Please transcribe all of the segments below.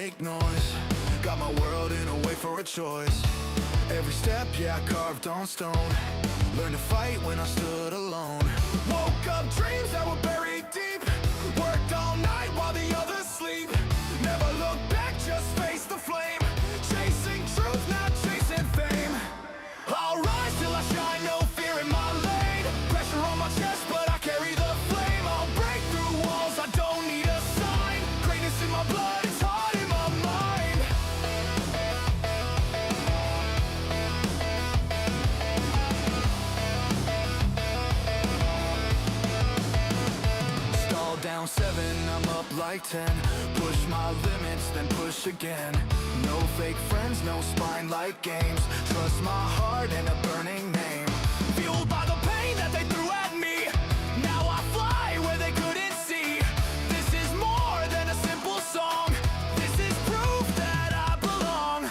make noise. Got my world in a way for a choice. Every step, yeah, carved on stone. Learned to fight when I stood alone. Woke up dreams that were buried deep. Worked all night while the others sleep. Never look back, just face the flame. Chasing truth, not chasing fame. I'll rise till I shine, no fear in my lane. Pressure on my chest, but I carry the flame. I'll break through walls, I don't need a sign. Greatness in my blood, it's hard in my mind. Stall down 7, I'm up like 10. Push my limits, then push again. No fake friends, no spine like games. Trust my heart and a burning name. Fueled by the pain that they threw at me. Now I fly where they couldn't see. This is more than a simple song. This is proof that I belong.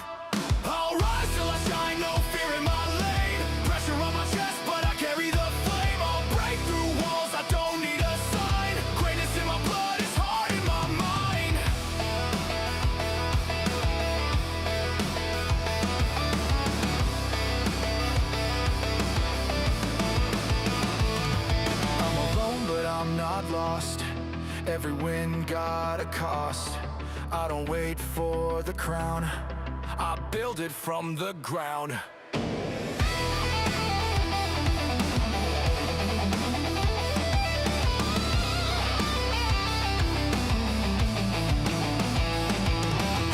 I'll rise till I shine, no fear in my lane. Pressure on my chest, but I carry the flame. I'll break through walls, I don't need a sign. Greatness in my blood, it's hard in my mind. I'm alone, but I'm not lost. Every win got a cost. I don't wait for the crown, I build it from the ground.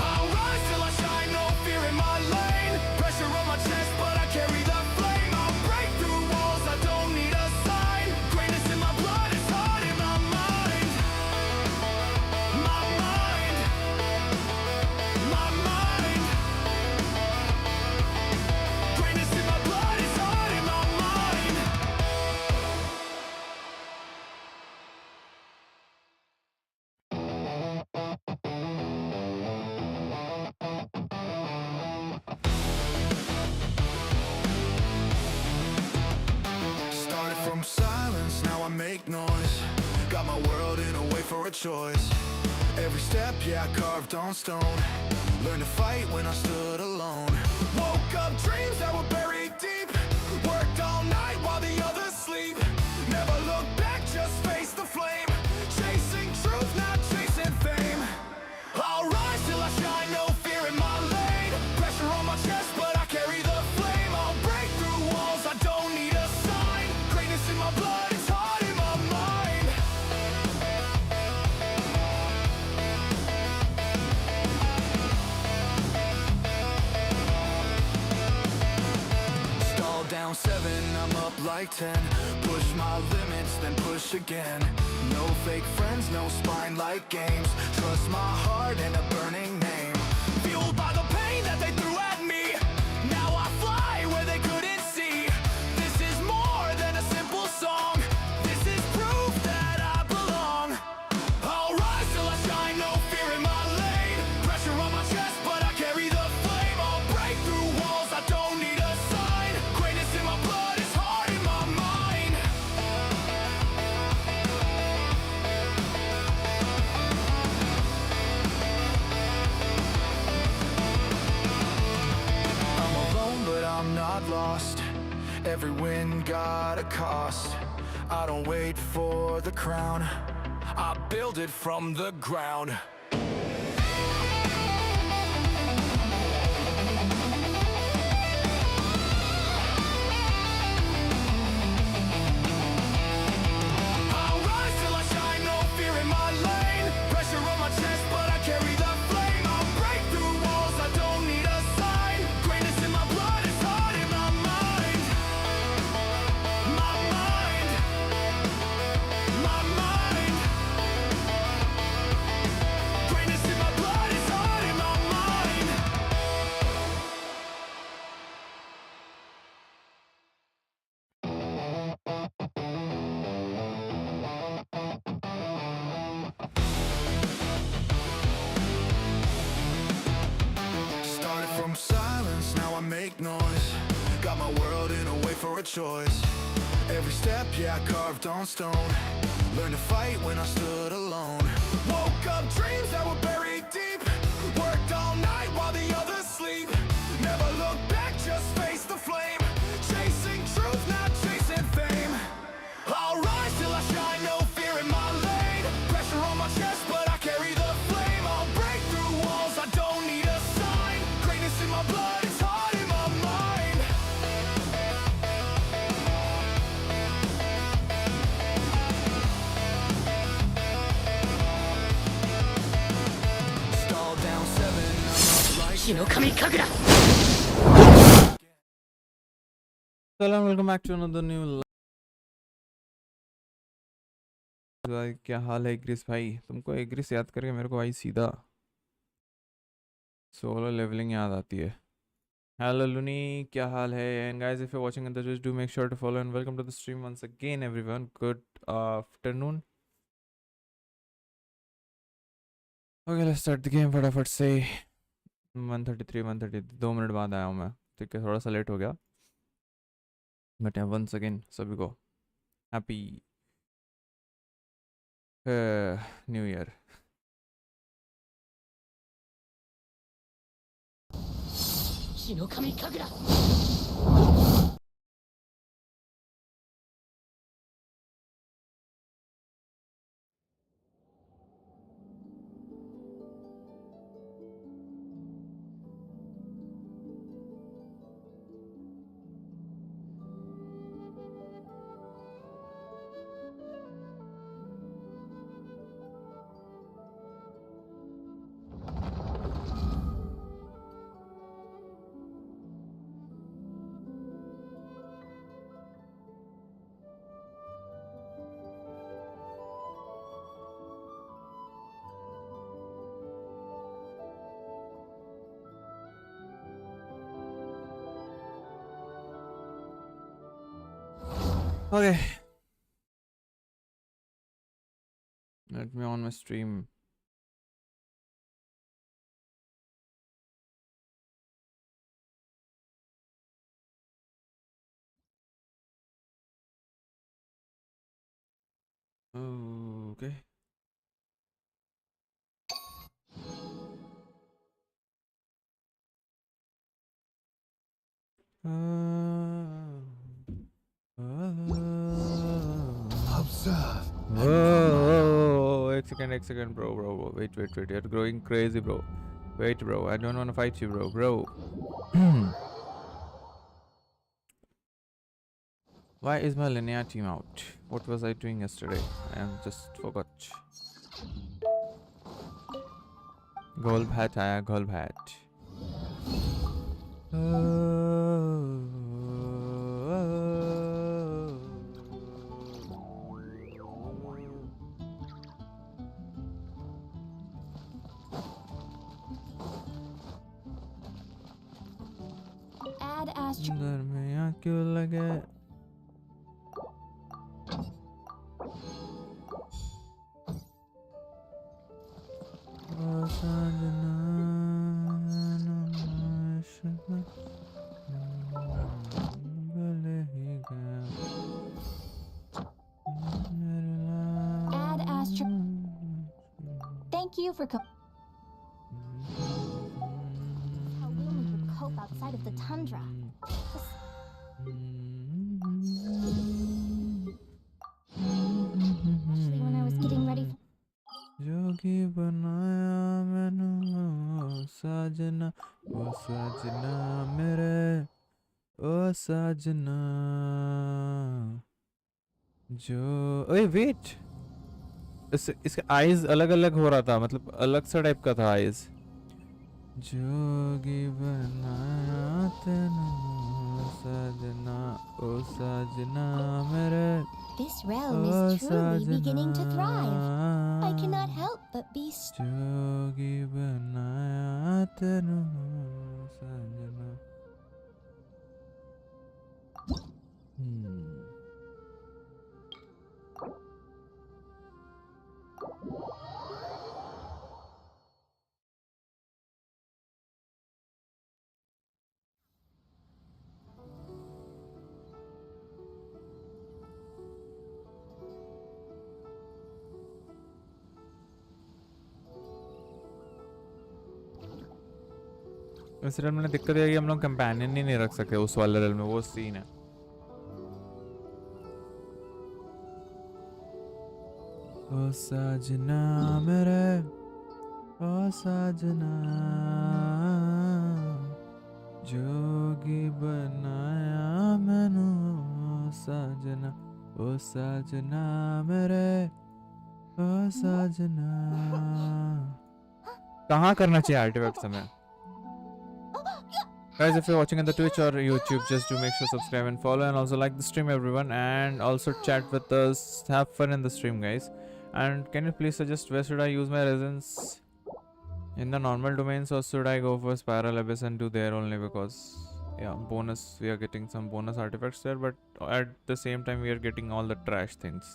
I'll rise till I shine, no fear in my lane. Pressure on my chest, but I carry the flame. I'll break through walls, I don't need a sign. Greatness in my blood, it's hard in my mind. My mind. My mind. Greatness in my blood, it's hard in my mind. Started from silence, now I make noise. Got my world in a way for a choice. Every step, yeah, carved on stone. Learned to fight when I stood alone. Woke up dreams that were buried deep. Worked all night while the others sleep. Never look back, just face the flame. Chasing truth, not chasing fame. I'll rise till I shine, no fear in my lane. Pressure on my chest, but I carry the flame. I'll break through walls, I don't need a sign. Greatness in my blood, it's hard in my mind. Stall down 7, I'm up like 10. Push my limits, then push again. No fake friends, no spine like games. Trust my heart and a burning name. Fueled by the pain that they threw at me. Now I fly where they couldn't see. This is more than a simple song. This is proof that I belong. I'll rise till I shine, no fear in my lane. Pressure on my chest, but I carry the flame. I'll break through walls, I don't need a sign. Greatness in my blood, it's hard in my mind. I'm alone, but I'm not lost. Every win got a cost. I don't wait for the crown, I build it from the ground. I'll rise till I shine, no fear in my lane. Pressure on my chest, but I carry the flame. I'll break through walls, I don't need a sign. Greatness in my blood, it's hard in my mind. My mind. My mind. Greatness in my blood, it's hard in my mind. Started from silence, now I make noise. Got my world in a way for a choice. Every step, yeah, carved on stone. Learned to fight when I stood alone. Woke up dreams that were buried deep. Worked Hello, welcome back to another new live. क्या हाल है एग्रिस भाई? तुमको एग्रिस याद करके मेरे को भाई सीधा सोलो लेवलिंग याद आती है. Hello Luni, क्या हाल है? And guys, if you're watching on the Twitch, do make sure to follow and welcome to the stream once again, everyone. Good afternoon. Okay, let's start the game. फटाफट से 133 130 2 minute बाद आया हूँ मैं, ठीक है, थोड़ा सा लेट हो गया, बट once again सभी को happy new year. Okay, let me on my stream. Okay. Observe. Whoa, एक second, bro. Wait. You're growing crazy, bro. Wait, bro. I don't want to fight you, bro. Why is my Linnea team out? What was I doing yesterday? I just forgot. Gold hat आया, gold hat. अंदर में यहाँ क्यों लगे? Thank you for how women would cope outside of the tundra. Especially when I was getting ready for जोगी बनाया मैनू साजना, ओ साजना मेरे, ओ साजना जो. ओए वेट, इसके आईज अलग अलग हो रहा था, मतलब अलग सा टाइप का था आईज. जोगी बनाया तेनू साजना, ओ साजना मेरे. this realm is truly beginning to thrive. I cannot help but be जोगी बनाया तेनू साजना. इस रेल में दिक्कत है कि हम लोग कंपेनियन ही नहीं रख सकते उस वाले रेल में, वो सीन है. ओ साजना मेरे, ओ साजना जोगी बनाया मैनू साजना, ओ साजना मेरे, ओ साजना. कहाँ करना चाहिए आर्टिफैक्ट हमें? Guys, if you're watching on the Twitch or YouTube, just do make sure subscribe and follow, and also like the stream, everyone, and also chat with us. Have fun in the stream, guys. And can you please suggest where should I use my resins? In the normal domains, or should I go for Spiral Abyss and do there only? Because yeah, bonus, we are getting some bonus artifacts there, but at the same time we are getting all the trash things.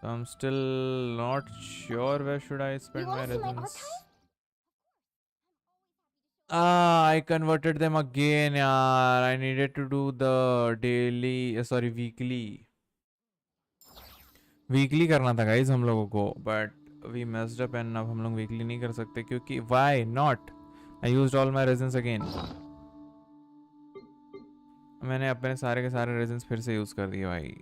So I'm still not sure where should I spend my resins. Ah, I converted them again, yaar. I needed to do the daily, sorry, weekly. Weekly करना था guys हम लोगों को, but we messed up and अब हम लोग weekly नहीं कर सकते क्योंकि why not? I used all my resins again. मैंने अपने सारे के सारे resins फिर से use कर दिए भाई.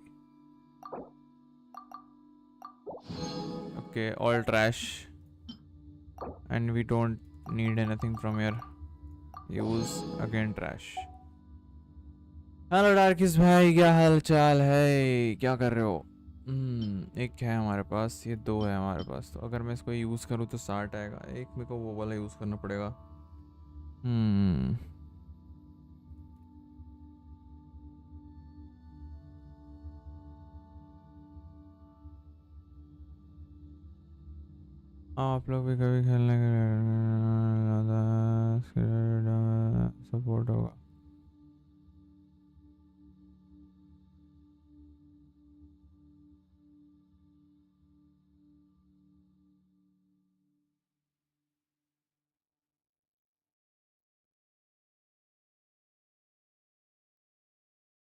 Okay, all trash. And we don't need anything from here. Use again trash. Hello डार्किस भाई, क्या हाल चाल है, क्या कर रहे हो? एक है हमारे पास, ये दो है हमारे पास, तो अगर मैं इसको यूज़ करूँ तो 60 आएगा. एक मेरे को वो वाला यूज़ करना पड़ेगा. आप लोग भी कभी खेलने के लिए सपोर्ट होगा.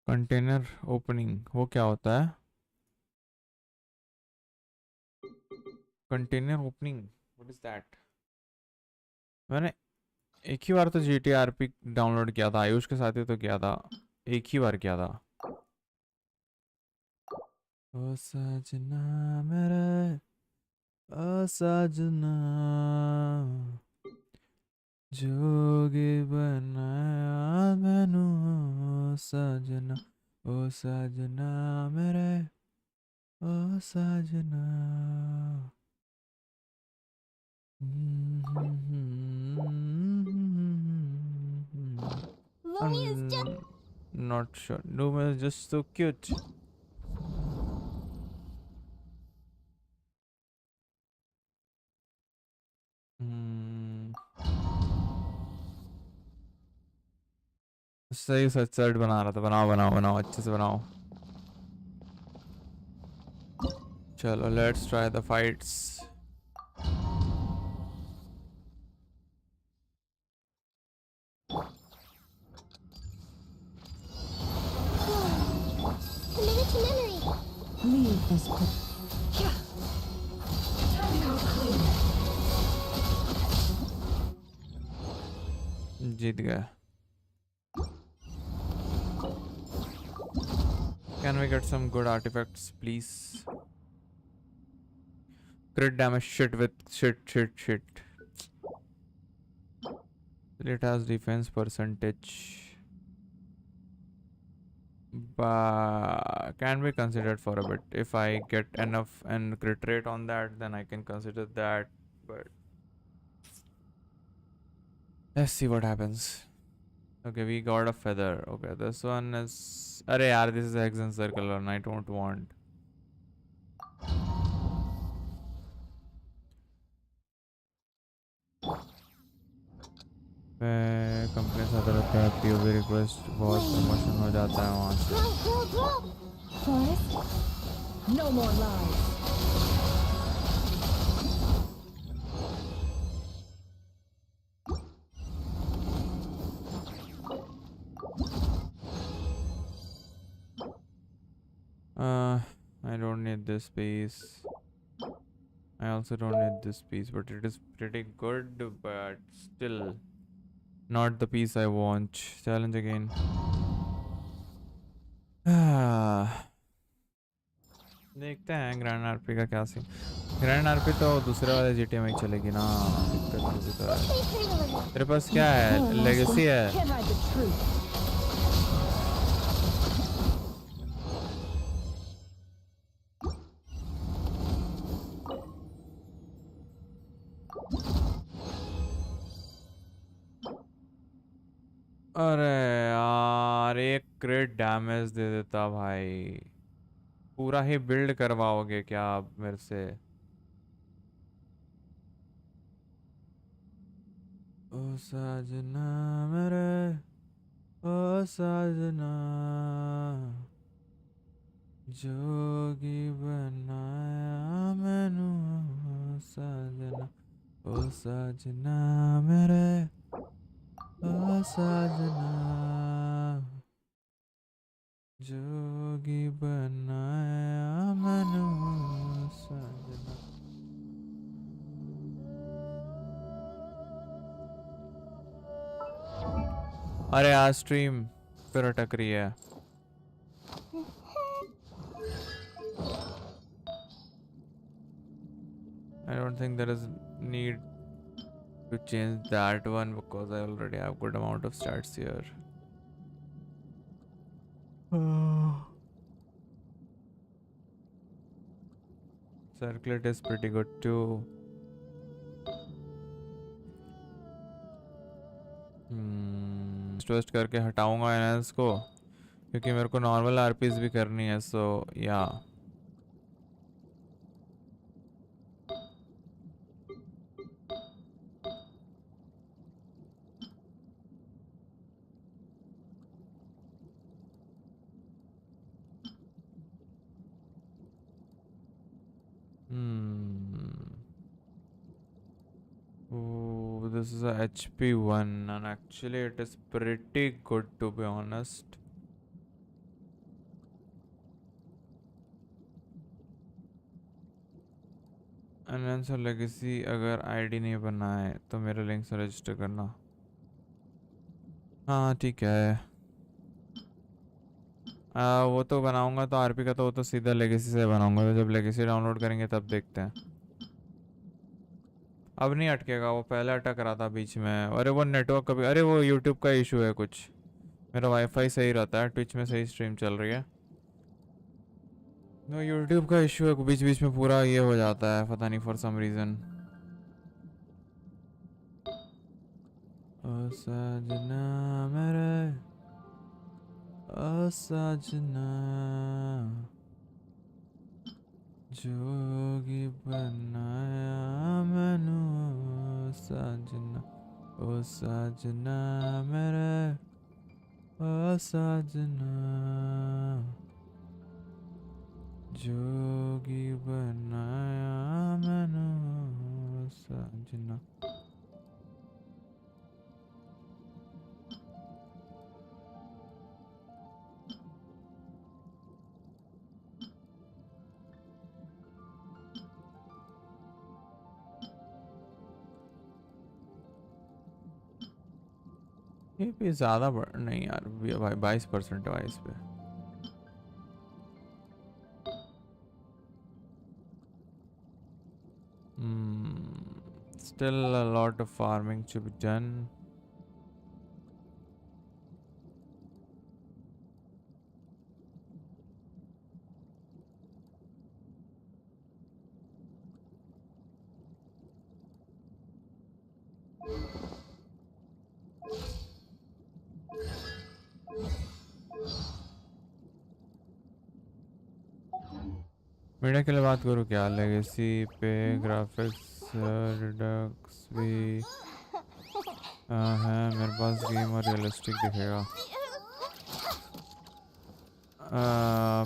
कंटेनर ओपनिंग वो क्या होता है? Container opening, what is that? मैंने एक ही बार तो GTRP डाउनलोड किया था, आयुष के साथ ही तो किया था, एक ही बार किया था. ओ सजना मेरे, ओ सजना जोगी बनाया मैनू, ओ सजना मेरे, ओ सजना. Lumi is just... Not sure. Lumi is just so cute. सही सच सेट बना रहा था. बनाओ बनाओ बनाओ, अच्छे से बनाओ. चलो let's try the fights. Committed to memory. Leave this book. जीत गया. Can we get some good artifacts, please? Crit damage shit with shit. It has defense percentage. But can be considered for a bit. If I get enough and crit rate on that, then I can consider that. But let's see what happens. Okay, we got a feather. Okay, this one is... Arey yaar, this is a hexagon circle and I don't want. Company से रहता है, POV request बहुत promotion हो जाता है वहाँ से. Forest, no more lies. I don't need this piece. I also don't need this piece, but it is pretty good, but still not the piece I want. Challenge again. देखते हैं grand RP का क्या scene. Grand RP तो दूसरे वाले GTA में ही चलेगी ना. दिक्कत तो है. तेरे पास क्या है? लेगेसी है? Can't hide the truth. अरे यार एक क्रिट डैमेज दे देता भाई। पूरा ही बिल्ड करवाओगे क्या आप मेरे से? ओ साजना मेरे, ओ साजना, जोगी बनाया मैनू ओ साजना, ओ साजना मेरे, ओ साजना, जोगी बनाया मैनू ओ साजना। अरे आज स्ट्रीम फिर अटक रही है। I don't think there is need to change that one because I already have good amount of stats here. Circlet is pretty good too. Twist करके हटाऊंगा एनएस को क्योंकि मेरे को नॉर्मल आरपीस भी करनी है, सो या Oh, this is a HP one, and actually it is pretty good to be honest. NS legacy अगर आईडी नहीं बना है तो मेरे लिंक से रजिस्टर करना। हाँ ठीक है। वो तो बनाऊंगा तो आरपी का तो वो तो सीधा लेगेसी से बनाऊंगा, तो जब लेगेसी डाउनलोड करेंगे तब देखते हैं। अब नहीं अटकेगा, वो पहले अटक रहा था बीच में। अरे वो नेटवर्क कभी, अरे वो यूट्यूब का इशू है कुछ। मेरा वाईफाई सही रहता है, ट्विच में सही स्ट्रीम चल रही है। वो यूट्यूब का इशू है, बीच बीच में पूरा ये हो जाता है, पता नहीं फॉर सम रीज़न। ओ सजना मेरे, ओ सजना, जोगी बनाया मैनू ओ सजना, ओ सजना मेरे, ओ सजना, जोगी बनाया मैनू ओ सजना। ये भी ज़्यादा बढ़ नहीं यार भाई, 22% है इस पे। Still a lot of farming to be done. Media के लिए बात करूँ क्या? लेगेसी पे ग्राफिक्स रिडक्स भी है मेरे पास, गेम और रियलिस्टिक दिखेगा।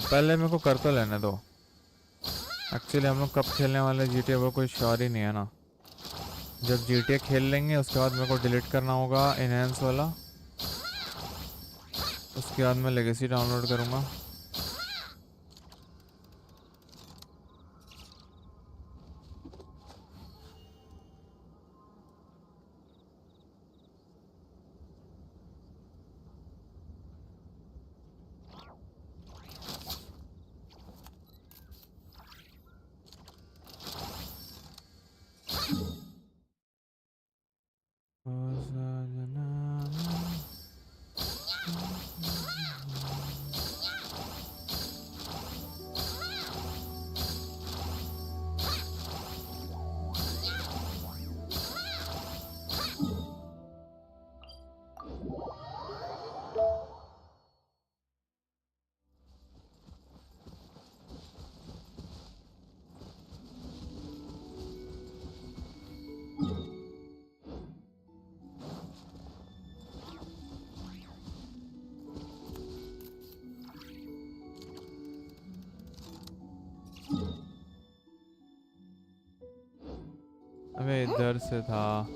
पहले मेरे को कर तो लेने दो। एक्चुअली हम लोग कब खेलने वाले GTA वो कोई श्योर ही नहीं है ना। जब GTA खेल लेंगे उसके बाद मेरे को डिलीट करना होगा इनहेंस वाला, उसके बाद मैं लेगेसी डाउनलोड करूँगा। अबे इधर से था.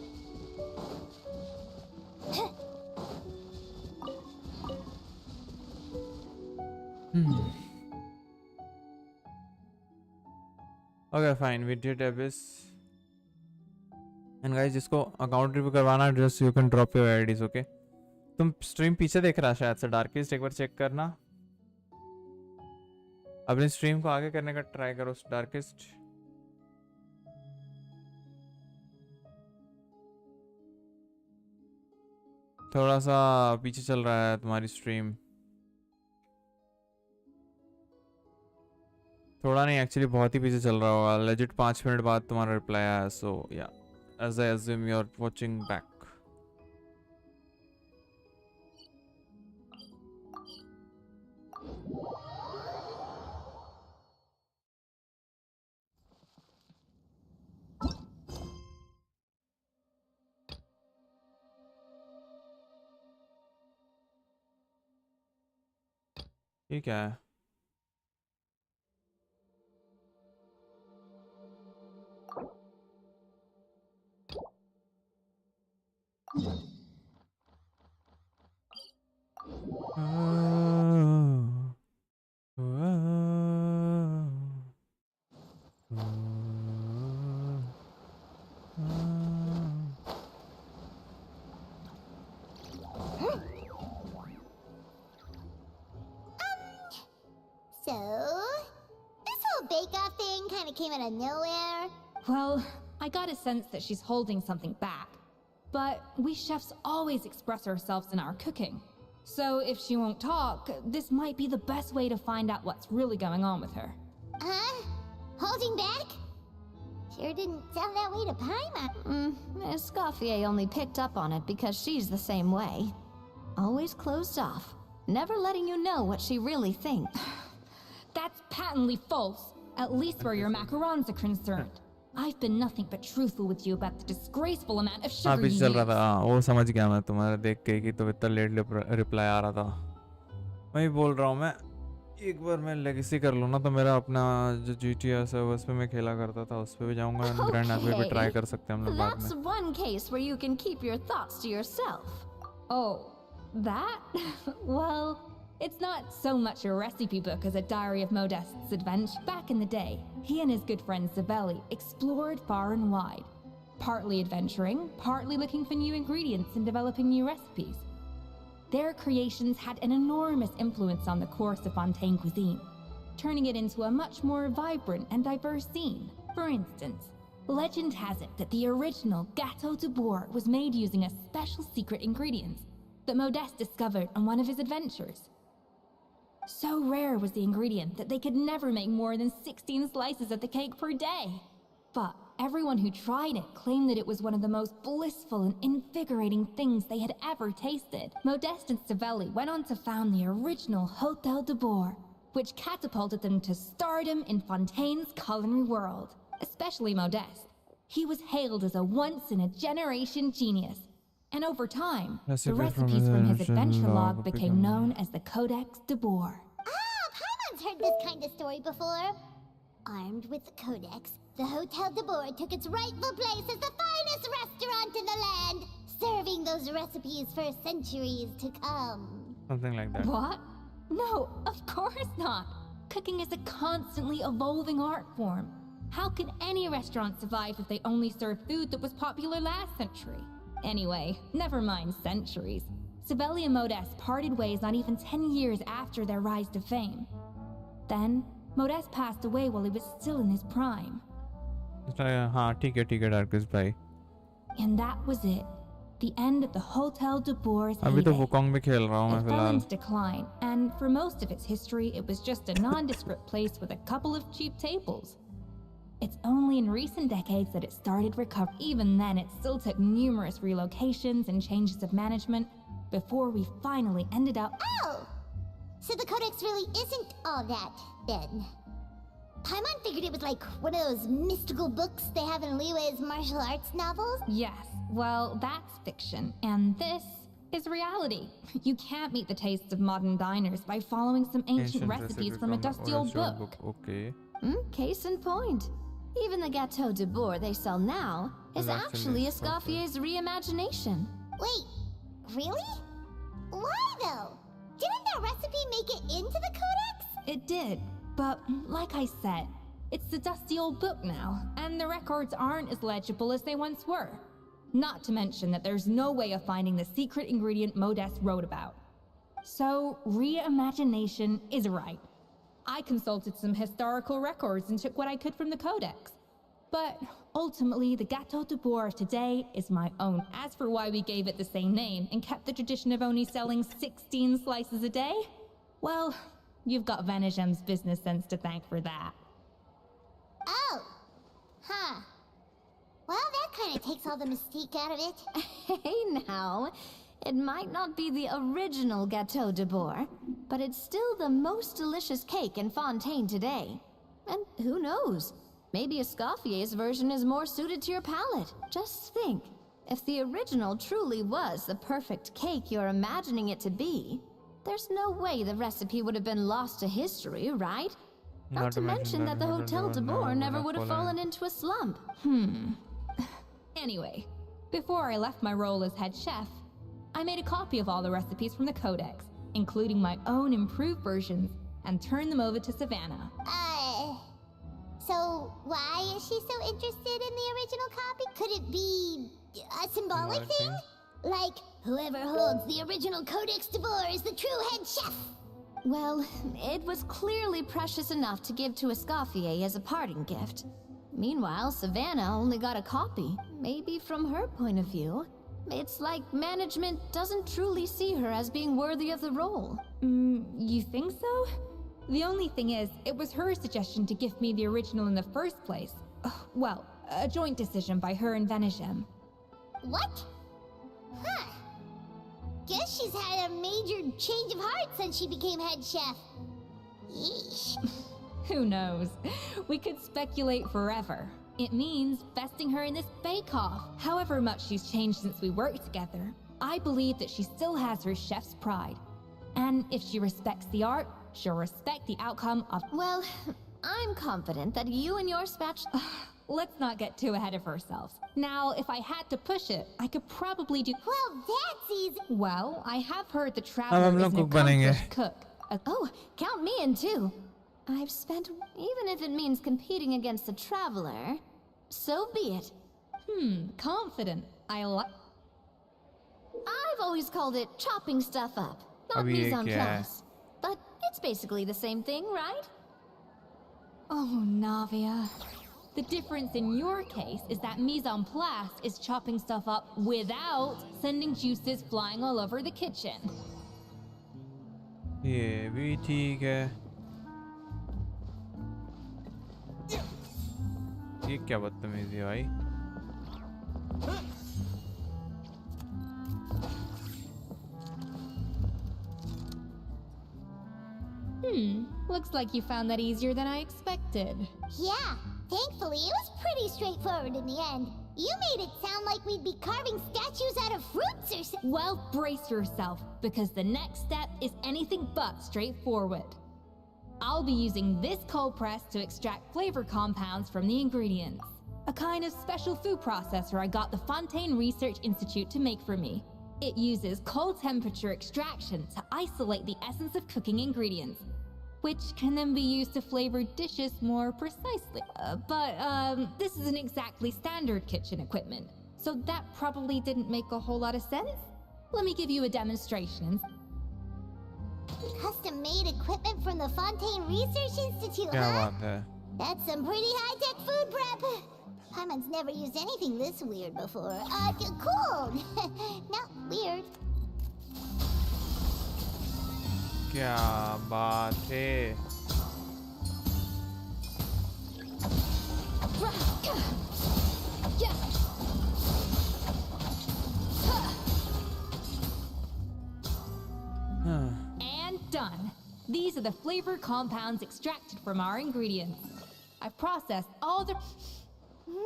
Okay, fine. We did Abyss. And guys, जिसको अकाउंट रिव्यू करवाना just you can drop your IDs, okay? तुम स्ट्रीम पीछे देख रहा शायद से. डार्केस्ट एक बार चेक करना. अपनी स्ट्रीम को आगे करने का ट्राई करो डार्केस्ट. थोड़ा सा पीछे चल रहा है तुम्हारी स्ट्रीम. थोड़ा नहीं, एक्चुअली बहुत ही पीछे चल रहा होगा. लेजिट 5 मिनट बाद तुम्हारा रिप्लाई आया. सो या as I assume you're watching back. ये क्या है? So, this whole bake-off thing kind of came out of nowhere. Well, I got a sense that she's holding something back. But we chefs always express ourselves in our cooking. So if she won't talk, this might be the best way to find out what's really going on with her. Huh? Holding back? Sure didn't sound that way to Paimon. Escoffier only picked up on it because she's the same way. Always closed off, never letting you know what she really thinks. That's patently false, at least where your macarons are concerned. I've been nothing but truthful with you about the disgraceful amount of हाँ sugar you पीछे चल रहा use. था. वो समझ गया मैं तुम्हारा देख के कि तो इतना लेट रिप्लाई आ रहा था. मैं बोल रहा हूँ मैं एक बार मैं लेगेसी कर लूँ ना तो मेरा अपना जो GTA सर्वर्स पे मैं खेला करता था उस पे भी जाऊँगा. ग्रैंड आर्मी पे ट्राई कर सकते हैं हम लोग बाद That's में. one case where you can keep your thoughts to yourself. Oh, that? Well, it's not so much a recipe book as a diary of Modest's adventure. Back in the day, he and his good friend Zavelli explored far and wide, partly adventuring, partly looking for new ingredients and developing new recipes. Their creations had an enormous influence on the course of Fontaine cuisine, turning it into a much more vibrant and diverse scene. For instance, legend has it that the original Gâteau de Bourg was made using a special secret ingredient that Modeste discovered on one of his adventures. So rare was the ingredient that they could never make more than 16 slices of the cake per day. But everyone who tried it claimed that it was one of the most blissful and invigorating things they had ever tasted. Modeste and Savelli went on to found the original Hôtel de Bourg, which catapulted them to stardom in Fontaine's culinary world. Especially Modeste. He was hailed as a once-in-a-generation genius. And over time, the recipes from his adventure log became known as the Codex de Bourg. Paimon's heard this kind of story before. Armed with the Codex, the Hôtel de Bourg took its rightful place as the finest restaurant in the land, serving those recipes for centuries to come. Something like that. What? No, of course not. Cooking is a constantly evolving art form. How could any restaurant survive if they only served food that was popular last century? Anyway, never mind centuries. Savelli and Modeste parted ways not even 10 years after their rise to fame. Then, Modeste passed away while he was still in his prime. हाँ ठीक है darkest भाई. And that was it. The end of the Hôtel de Bourg's अभी तो heyday. Wukong में खेल रहा हूँ मैं It fell फिलहाल. into decline, and for most of its history, it was just a nondescript place with a couple of cheap tables. It's only in recent decades that it started recovering. Even then, it still took numerous relocations and changes of management before we finally ended up. Oh! So the Codex really isn't all that, then. Paimon figured it was like one of those mystical books they have in Liue's martial arts novels. Yes, well, that's fiction, and this is reality. You can't meet the tastes of modern diners by following some ancient recipes from a dusty old book. Okay. Case in point. Even the Gâteau de Bourg they sell now is That's actually amazing. Escoffier's reimagination. Wait, really? Why though? Didn't that recipe make it into the codex? It did, but like I said, it's a dusty old book now, and the records aren't as legible as they once were. Not to mention that there's no way of finding the secret ingredient Modest wrote about. So, reimagination is right. I consulted some historical records and took what I could from the codex. But ultimately, the Gâteau de Bourg of today is my own. As for why we gave it the same name and kept the tradition of only selling 16 slices a day, well, you've got Venegem's business sense to thank for that. Oh. Huh. Well, that kind of takes all the mystique out of it. Hey now, it might not be the original Gâteau de Bourg, but it's still the most delicious cake in Fontaine today. And who knows? Maybe Escoffier's version is more suited to your palate. Just think, if the original truly was the perfect cake you're imagining it to be, there's no way the recipe would have been lost to history, right? Not to mention that the Hotel de Bourg never would have fallen into a slump. Anyway, before I left my role as head chef, I made a copy of all the recipes from the codex, including my own improved versions, and turned them over to Savannah. So why is she so interested in the original copy? Could it be a symbolic thing? Like, whoever holds the original Codex de Bourg is the true head chef. Well, it was clearly precious enough to give to Escoffier as a parting gift. Meanwhile, Savannah only got a copy. Maybe from her point of view, it's like management doesn't truly see her as being worthy of the role. You think so? The only thing is, it was her suggestion to give me the original in the first place. Well, a joint decision by her and Venegem. What? Huh. Guess she's had a major change of heart since she became head chef. Yeesh. Who knows? We could speculate forever. It means vesting her in this bake-off. However much she's changed since we worked together, I believe that she still has her chef's pride. And if she respects the art, she'll respect the outcome of— Well, I'm confident that you and your spatula— Let's not get too ahead of ourselves. Now, if I had to push it, I could probably do— Well, that's easy. Well, I have heard the हम Traveler लोग is an cook बनेंगे। accomplished cook. Oh, count me in too. I've spent— even if it means competing against the Traveler, so be it. Confident. I've always called it chopping stuff up, not अभी ये mise en क्या है? place. But it's basically the same thing, right? Oh, Navia. The difference in your case is that mise en place is chopping stuff up without sending juices flying all over the kitchen. ये भी ठीक है। ये क्या बदतमीजी है भाई? Looks like you found that easier than I expected. Yeah, thankfully it was pretty straightforward in the end. You made it sound like we'd be carving statues out of fruits or something. Well, brace yourself, because the next step is anything but straightforward. I'll be using this cold press to extract flavor compounds from the ingredients. A kind of special food processor I got the Fontaine Research Institute to make for me. It uses cold temperature extraction to isolate the essence of cooking ingredients, which can then be used to flavor dishes more precisely. But this isn't exactly standard kitchen equipment, so that probably didn't make a whole lot of sense. Let me give you a demonstration. Custom-made equipment from the Fontaine Research Institute, क्या huh? बात है? That's some pretty high-tech food prep. Paimon's never used anything this weird before. Cool. Not weird. क्या बात है? And done. These are the flavor compounds extracted from our ingredients. I've processed all the— Wow!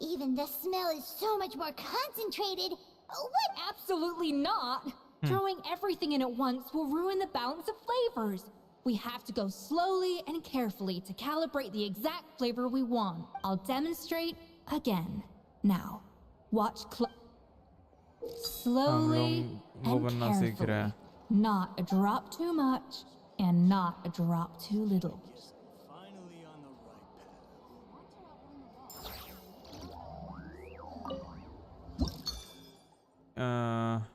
Even the smell is so much more concentrated. What? Absolutely not! Throwing everything in at once will ruin the balance of flavors. We have to go slowly and carefully to calibrate the exact flavor we want. I'll demonstrate again. Now, watch slowly वो and बनना सीख रहे carefully. हैं. Not a drop too much and not a drop too little. Finally on the right path.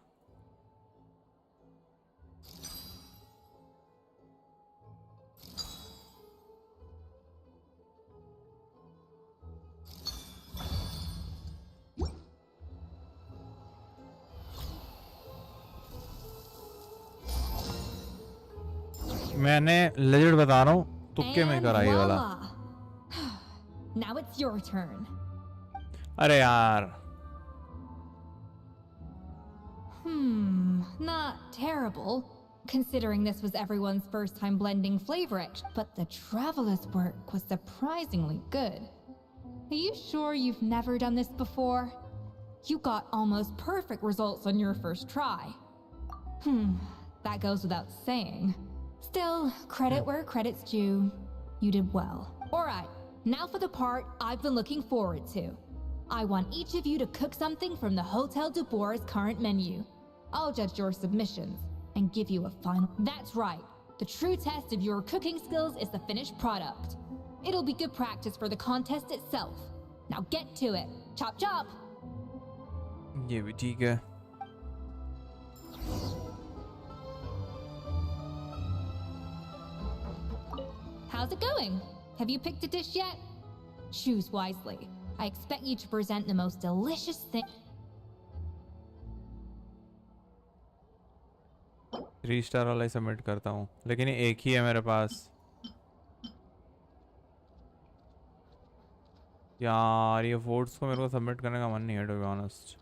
मैंने legit बता रहा हूँ तुक्के में And करा ये वाला. voila. Now it's your turn. अरे यार. Not terrible, considering this was everyone's first time blending flavor but the traveler's work was surprisingly good. Are you sure you've never done this before? You got almost perfect results on your first try. That goes without saying. Still, credit where credit's due. You did well. Alright, now for the part I've been looking forward to. I want each of you to cook something from the Hotel de Boer's current menu. I'll judge your submissions and give you a final. That's right. The true test of your cooking skills is the finished product. It'll be good practice for the contest itself. Now get to it. Chop chop! ये भी ठीक है. How's it going? Have you picked a dish yet? Choose wisely. I expect you to present the most delicious thing. 3 star वाला ही submit करता हूँ लेकिन ये एक ही है मेरे पास. यार ये वोट्स को मेरे को सबमिट करने का मन नहीं है टू बी ऑनेस्ट.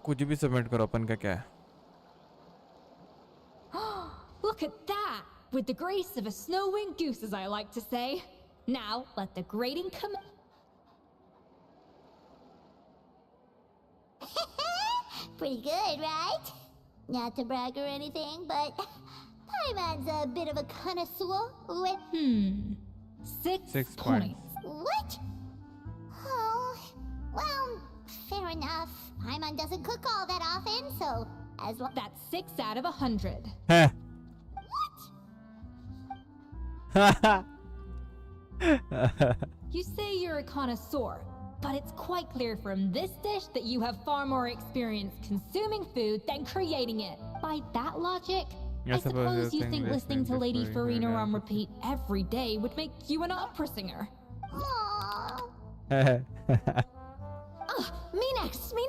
कुछ भी सबमिट करो अपन का क्या है. Look at that! With the grace of a snow-winged goose, as I like to say. Now, let the grating come. Pretty good, right? Not to brag or anything, but Paimon's a bit of a connoisseur with... 6 points. points. What? Oh, well, fair enough. Paimon doesn't cook all that often, so as long... That's 6 out of 100. है. You say you're a connoisseur, but it's quite clear from this dish that you have far more experience consuming food than creating it. By that logic, I I suppose suppose you you think think listening to Lady Farina Farina on on repeat every day would make you an opera singer. Aww. Me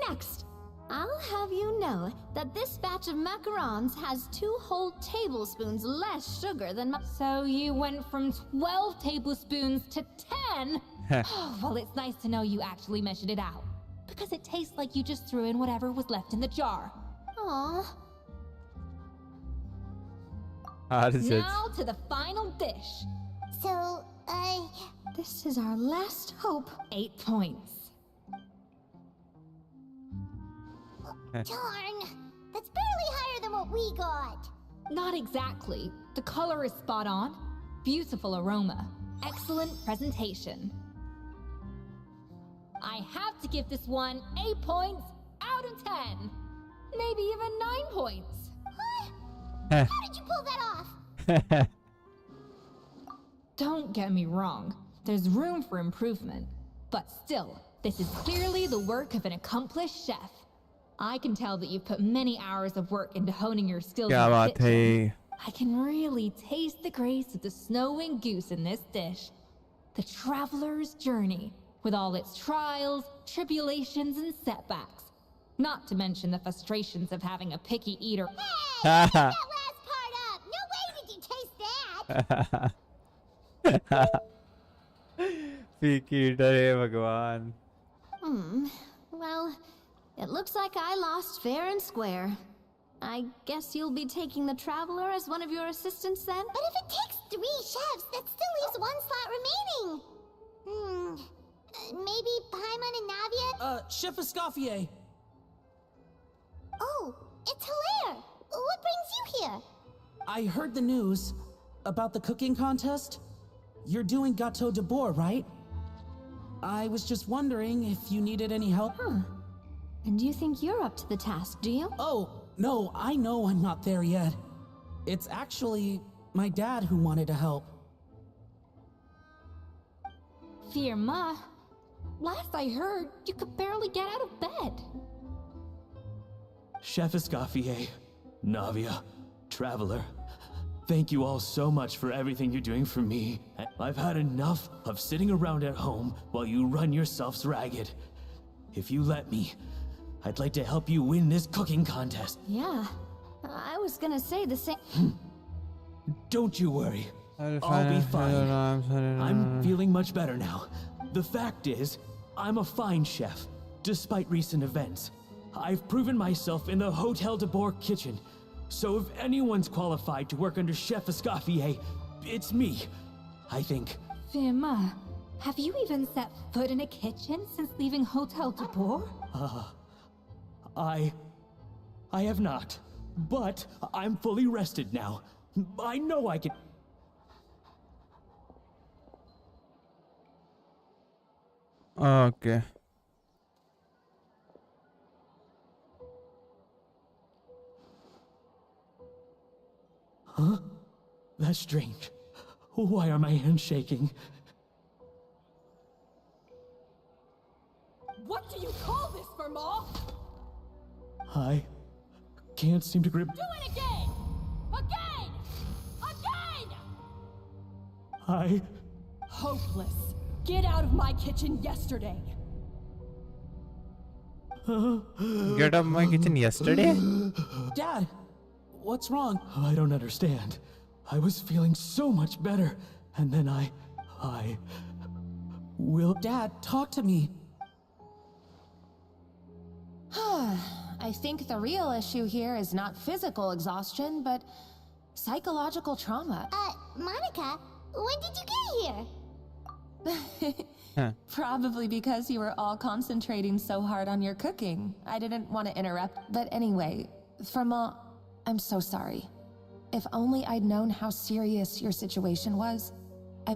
next. I'll have you know that this batch of macarons has 2 whole tablespoons less sugar than my... So you went from 12 tablespoons to 10? Well, it's nice to know you actually measured it out. Because it tastes like you just threw in whatever was left in the jar. Aww. Now to the final dish. So, This is our last hope. 8 points. darn. That's barely higher than what we got. Not exactly. The color is spot on. Beautiful aroma. Excellent presentation. I have to give this one 8 points out of 10. Maybe even 9 points. What? How did you pull that off? Don't get me wrong. There's room for improvement. But still, this is clearly the work of an accomplished chef. I can tell that you've put many hours of work into honing your skills क्या in the बात है. kitchen. I can really taste the grace of the snow-winged goose in this dish. The traveler's journey, with all its trials, tribulations, and setbacks. Not to mention the frustrations of having a picky eater. Hey, leave that last part up. No way did you taste that. Peaky डरे भगवान. Well, it looks like I lost fair and square. I guess you'll be taking the traveler as one of your assistants then? But if it takes 3 chefs, that still leaves 1 slot remaining. Maybe Paimon and Navia? Chef Escoffier. Oh, it's Hilaire! What brings you here? I heard the news about the cooking contest. You're doing Gâteau de Bois, right? I was just wondering if you needed any help. And you think you're up to the task, do you? Oh, no, I know I'm not there yet. It's actually my dad who wanted to help. Firma, last I heard, you could barely get out of bed. Chef Escoffier, Navia, Traveler, thank you all so much for everything you're doing for me. I've had enough of sitting around at home while you run yourselves ragged. If you let me, I'd like to help you win this cooking contest. Yeah, I was gonna say the same. Don't you worry. I'll be fine. I'm I'm feeling much better now. The fact is, I'm a fine chef, despite recent events. I've proven myself in the Hotel de Bois kitchen. So if anyone's qualified to work under Chef Escoffier, it's me. I think. Firma, have you even set foot in a kitchen since leaving Hotel de Bois? I have not. But I'm fully rested now. I know I can. Okay. Huh? That's strange. Why are my hands shaking? What do you call this, Firma? I can't seem to grip. Do it again! Again! Again! I. Hopeless. Get out of my kitchen yesterday. Get up my kitchen yesterday? Dad, what's wrong? I don't understand. I was feeling so much better, and then I will. Dad, talk to me. I think the real issue here is not physical exhaustion, but psychological trauma. Monica, when did you get here? Probably because you were all concentrating so hard on your cooking. I didn't want to interrupt, but anyway, Firma, I'm so sorry. If only I'd known how serious your situation was.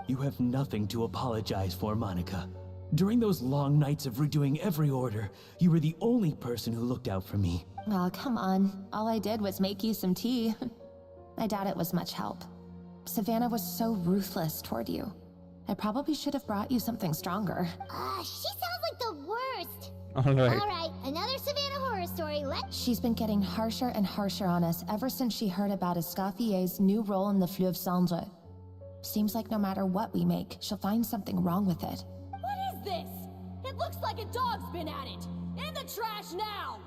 You have nothing to apologize for, Monica. During those long nights of redoing every order, you were the only person who looked out for me. Oh, come on. All I did was make you some tea. I doubt it was much help. Savannah was so ruthless toward you. I probably should have brought you something stronger. She sounds like the worst. Alright. Alright, another Savannah horror story. She's been getting harsher and harsher on us ever since she heard about Escoffier's new role in the Fleuve Cendre. Seems like no matter what we make, she'll find something wrong with it. What is this? It looks like a dog's been at it. In the trash now!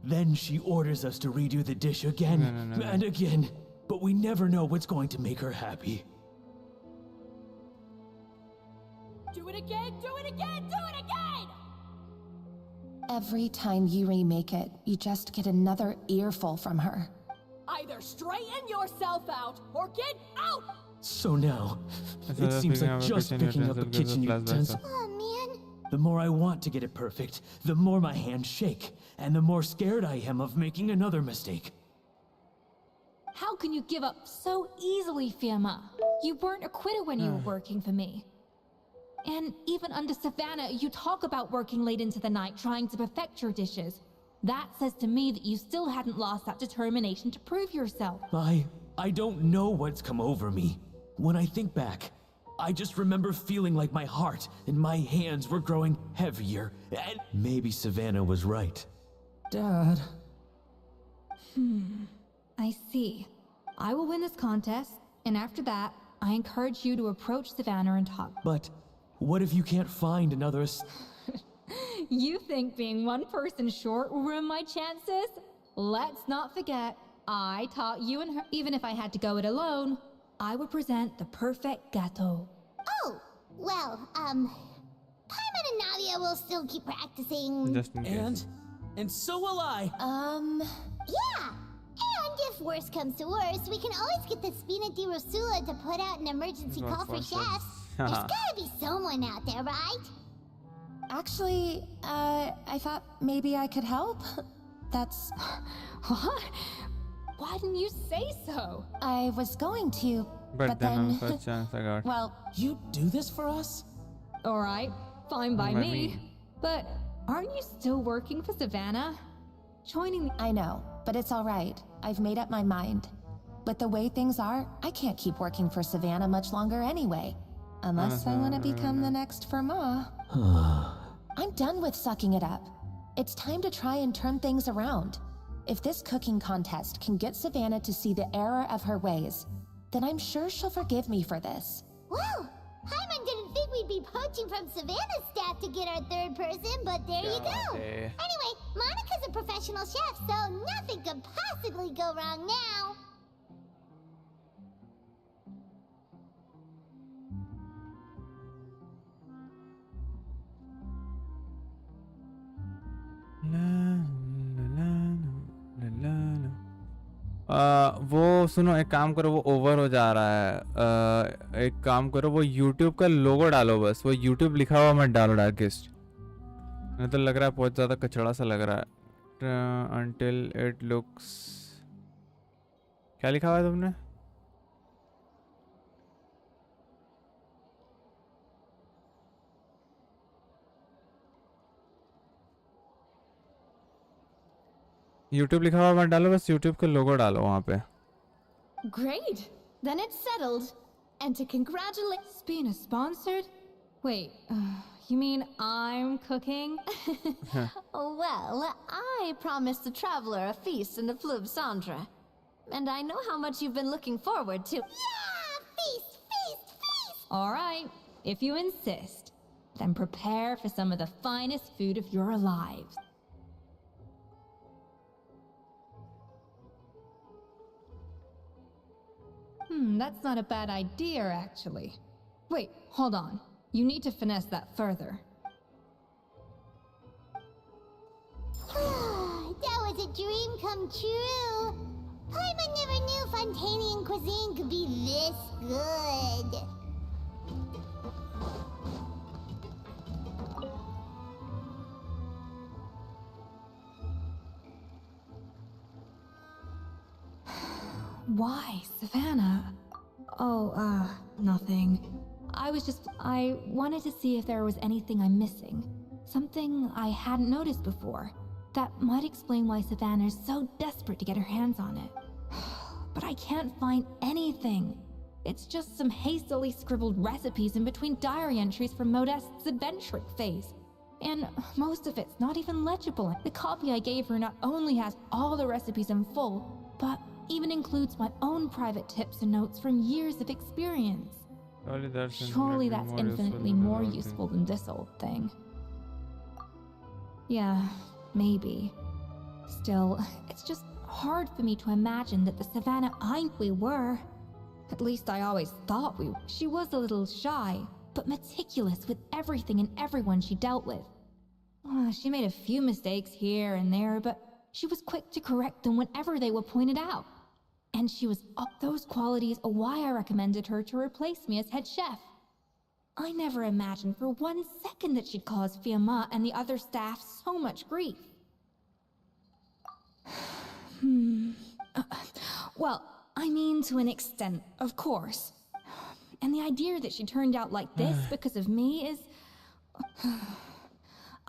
Then she orders us to redo the dish again and again, but we never know what's going to make her happy. Do it again, do it again, do it again! Every time you remake it, you just get another earful from her. Either straighten yourself out or get out! So now, it seems like just picking up a kitchen utensil. Oh, man. The more I want to get it perfect, the more my hands shake, and the more scared I am of making another mistake. How can you give up so easily, Firma? You weren't a quitter when you were working for me. And even under Savannah, you talk about working late into the night trying to perfect your dishes. That says to me that you still hadn't lost that determination to prove yourself. I don't know what's come over me. When I think back, I just remember feeling like my heart and my hands were growing heavier, and maybe Savannah was right. Dad. I see. I will win this contest, and after that, I encourage you to approach Savannah and talk. But what if you can't find another You think being one person short will ruin my chances? Let's not forget, I taught you and her. Even if I had to go it alone, I would present the perfect gâteau. Oh, well, Paimon and Nadia will still keep practicing. Just in case. And so will I. Yeah. And if worse comes to worse, we can always get the Spina di Rosula to put out an emergency call for chefs. There's gotta be someone out there, right? Actually, I thought maybe I could help. That's... What? Why didn't you say so? I was going to, But then then... first chance I got. Well, You do this for us? Alright, fine by By me. me. But aren't you still working for Savannah? Joining the... I know, but it's all right. I've made up my mind. With the way things are, I can't keep working for Savannah much longer anyway. Unless I want to become the next Fermat. I'm done with sucking it up. It's time to try and turn things around. If this cooking contest can get Savannah to see the error of her ways, then I'm sure she'll forgive me for this. Well, Hyman didn't think we'd be poaching from Savannah's staff to get our third person, but there you go. Okay. Anyway, Monica's a professional chef, so nothing could possibly go wrong now. वो सुनो, एक काम करो, वो over हो जा रहा है। एक काम करो, वो YouTube का लोगो डालो, बस वो YouTube लिखा हुआ मत डालो डार्केस्ट, नहीं तो लग रहा है बहुत ज़्यादा कचड़ा सा लग रहा है। Until it looks, क्या लिखा हुआ है तुमने? YouTube लिखा हुआ मत डालो, बस YouTube का लोगो डालो वहाँ पे। Great! Then it's settled. And to congratulate... Spina sponsored? Wait, you mean I'm cooking? Well, I promised the traveler a feast in the Fleuve Cendre. And I know how much you've been looking forward to. Yeah! Feast, feast, feast! Alright, if you insist, then prepare for some of the finest food of your lives. That's not a bad idea, actually. Wait, hold on. You need to finesse that further. That was a dream come true. Hyman never knew Fontanian cuisine could be this good. Why, Savannah? Oh, nothing. I wanted to see if there was anything I'm missing. Something I hadn't noticed before. That might explain why Savannah's so desperate to get her hands on it. But I can't find anything. It's just some hastily scribbled recipes in between diary entries from Modeste's adventuring phase. And most of it's not even legible. The copy I gave her not only has all the recipes in full, but even includes my own private tips and notes from years of experience. Surely that's infinitely more useful than this old thing. Yeah, maybe. Still, it's just hard for me to imagine that the Savannah we were. At least I always thought we were. She was a little shy, but meticulous with everything and everyone she dealt with. She made a few mistakes here and there, but she was quick to correct them whenever they were pointed out. And she was up those qualities are why I recommended her to replace me as head chef. I never imagined for 1 second that she'd cause Fiamma and the other staff so much grief. Well, I mean to an extent, of course. And the idea that she turned out like this because of me is...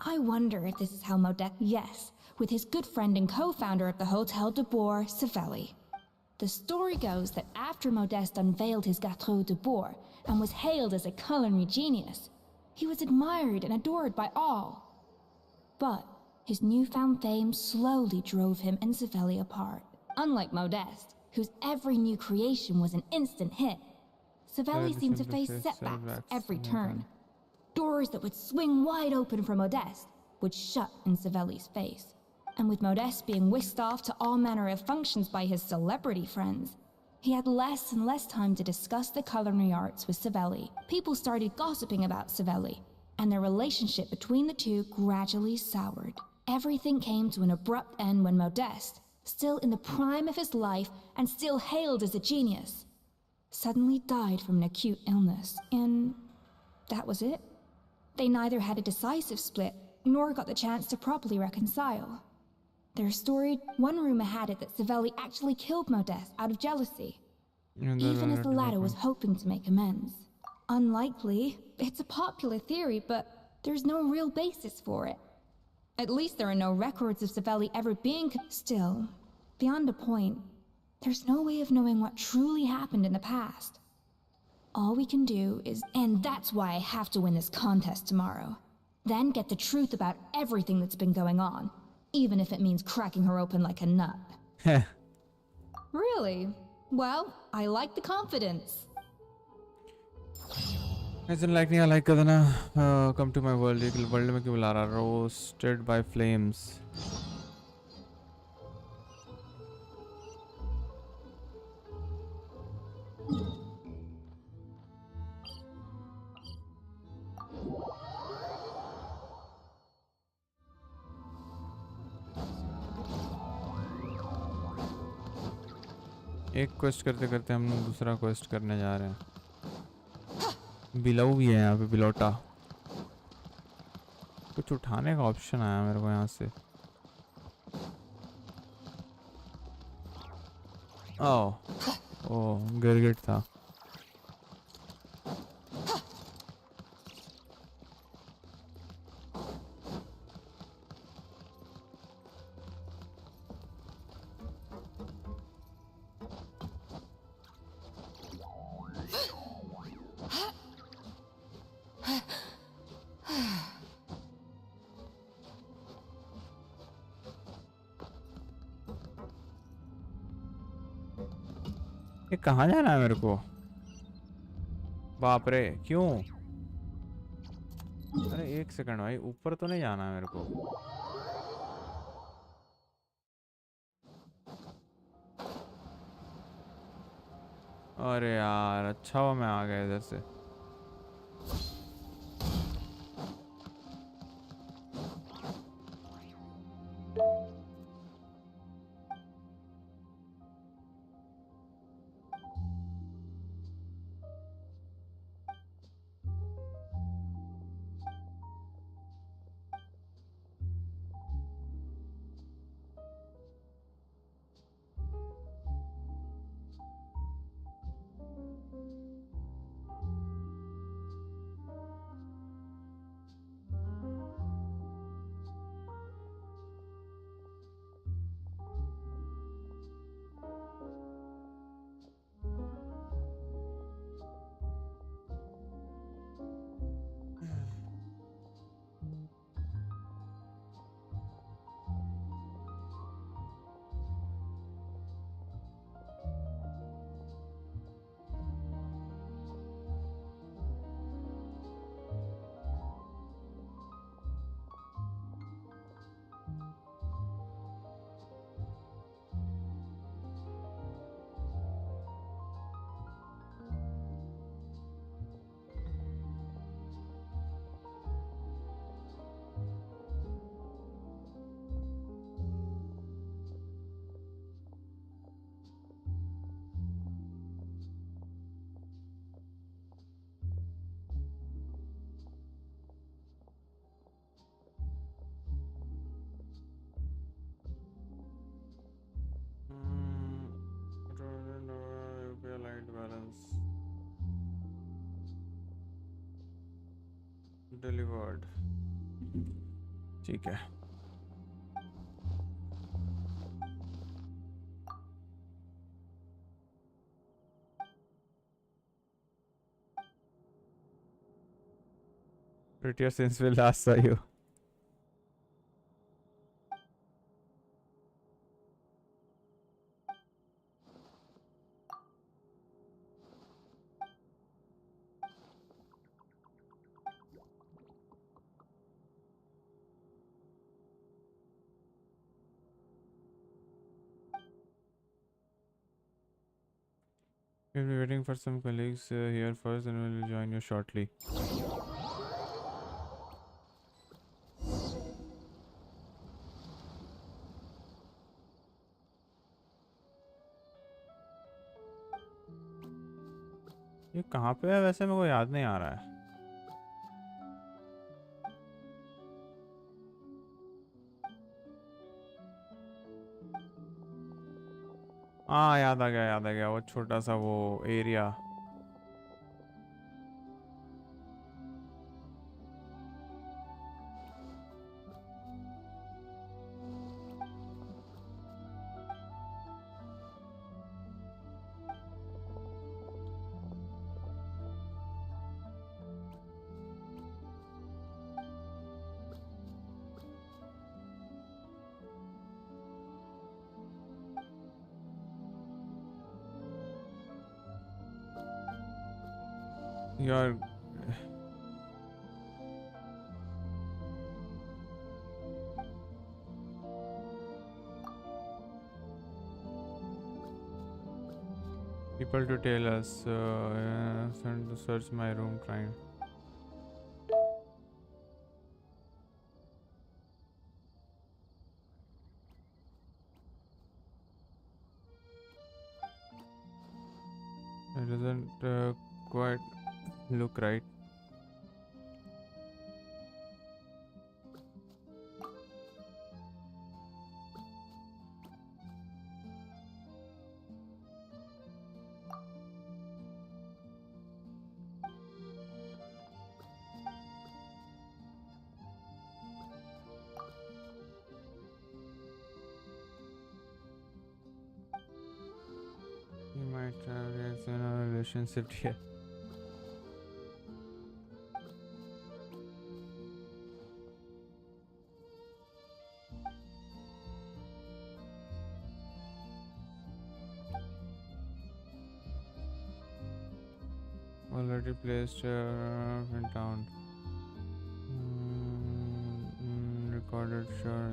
I wonder if this is how Modeste... Yes, with his good friend and co-founder of the Hotel de Boer, Savelli. The story goes that after Modeste unveiled his Gâteau de Boer and was hailed as a culinary genius, he was admired and adored by all. But his newfound fame slowly drove him and Savelli apart. Unlike Modeste, whose every new creation was an instant hit, Savelli seemed to face setbacks at every turn. Doors that would swing wide open for Modeste would shut in Savelli's face. And with Modeste being whisked off to all manner of functions by his celebrity friends, he had less and less time to discuss the culinary arts with Savelli. People started gossiping about Savelli, and their relationship between the two gradually soured. Everything came to an abrupt end when Modeste, still in the prime of his life and still hailed as a genius, suddenly died from an acute illness, and that was it. They neither had a decisive split, nor got the chance to properly reconcile. Their story, one rumor had it that Savelli actually killed Modeste out of jealousy, even as the latter was hoping to make amends. Unlikely. It's a popular theory, but there's no real basis for it. At least there are no records of Savelli ever being still. Beyond a point, there's no way of knowing what truly happened in the past. All we can do is... And that's why I have to win this contest tomorrow. Then get the truth about everything that's been going on, even if it means cracking her open like a nut. Really? Well, I like the confidence. ऐसे like नहीं like कर देना. Come to my world. एक world में क्यों बुला रहा? Roasted by flames. एक क्वेस्ट करते करते हम लोग दूसरा क्वेस्ट करने जा रहे हैं. बिलाऊ भी है यहाँ पे. बिलौटा. कुछ उठाने का ऑप्शन आया मेरे को यहाँ से. ओह गिरगिट था. ये कहाँ जाना है मेरे को? बाप रे क्यों? अरे एक सेकंड भाई, ऊपर तो नहीं जाना है मेरे को. अरे यार अच्छा हुआ मैं आ गया इधर से. डिलीवर्ड. ठीक है. Prettier since we last saw you. We'll be waiting for some colleagues here first, and we'll join you shortly. ये कहाँ पे है वैसे? मेरे को याद नहीं आ रहा है. हाँ याद आ गया वो छोटा सा वो area. You're people to tell us send to search my room trying. It doesn't quite look right. You might have in a relationship here. Already placed in town. Recorded sure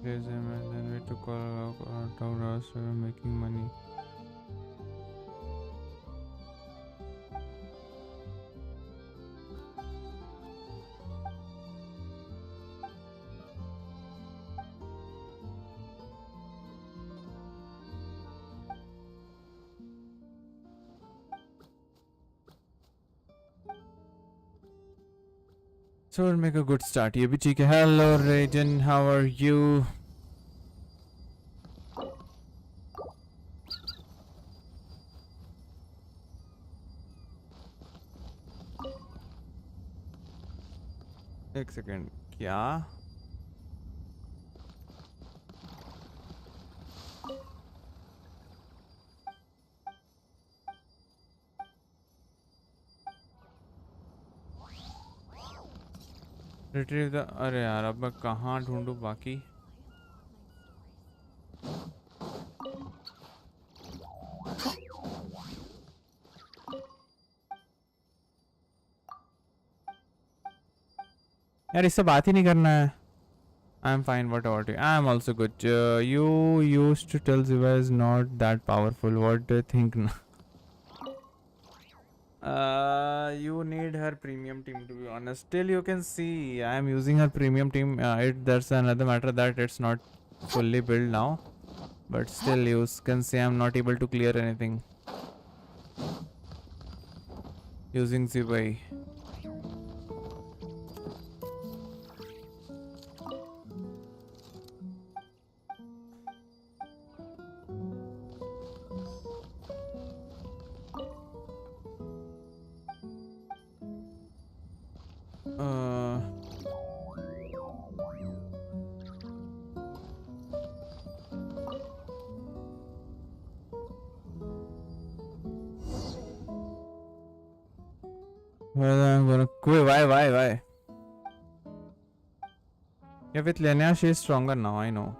place him and then we took all our talk making money. So we'll make a good start. ये भी ठीक है. Hello Rajan, how are you? एक second. क्या? Retrieve the. अरे यार अब मैं कहाँ ढूंढूं बाकी. यार इससे बात ही नहीं करना है. I am fine. What about you? I am also good. You used to tell Ziva is not that powerful. What do you think now? You need her premium team to be honest. Still you can see I am using her premium team. That's another matter that it's not fully built now. But still you can see I am not able to clear anything. Using Ziva. Well, I'm gonna quit. Why? Yeah, with Linnea, she is stronger now. I know.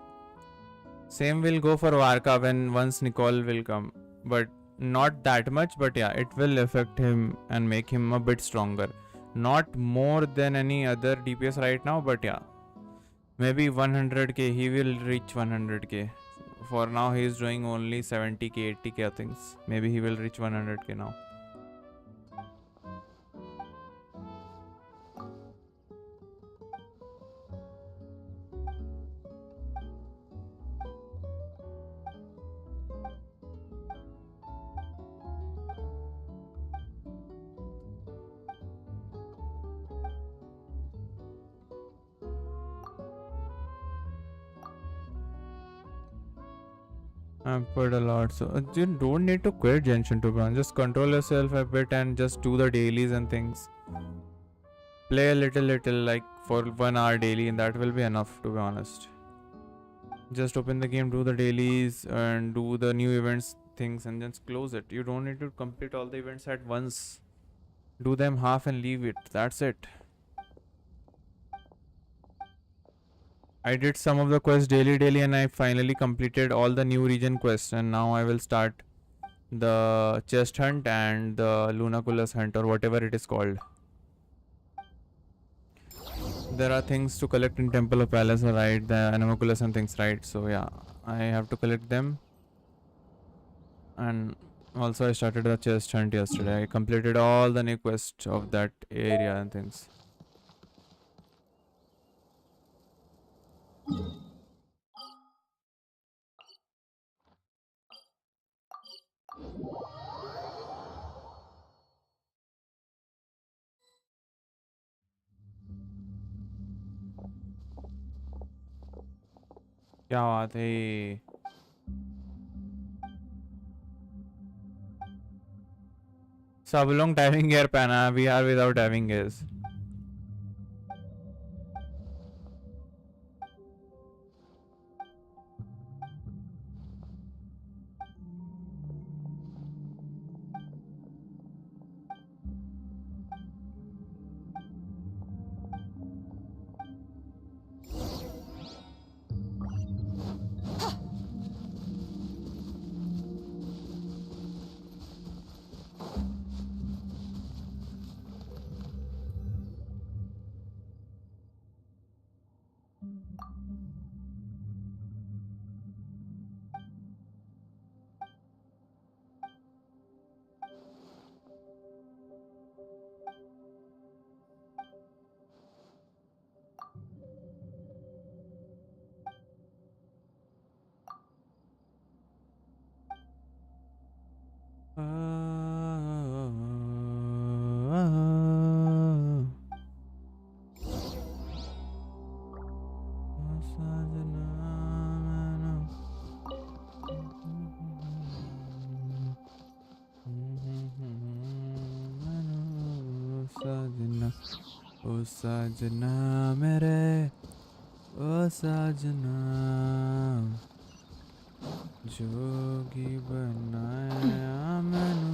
Same will go for Varka when once Nicole will come, but not that much. But yeah, it will affect him and make him a bit stronger. Not more than any other DPS right now, but yeah, maybe 100k. He will reach 100k. For now, he is doing only 70k, 80k things. Maybe he will reach 100k now. I've put a lot, so you don't need to quit Genshin to be honest. Just control yourself a bit and just do the dailies and things. Play a little, like for 1 hour daily, and that will be enough to be honest. Just open the game, do the dailies, and do the new events things, and just close it. You don't need to complete all the events at once. Do them half and leave it. That's it. I did some of the quests daily, and I finally completed all the new region quests, and now I will start the chest hunt and the Lunaculus hunt, or whatever it is called. There are things to collect in Temple of Palace, right? The Animalculus and things, right? So yeah, I have to collect them. And also I started the chest hunt yesterday. I completed all the new quests of that area and things. क्या बात है सब लोग diving gear पहना we are without diving gears ओ साजना मेरे ओ साजना जोगी बनाया मैनू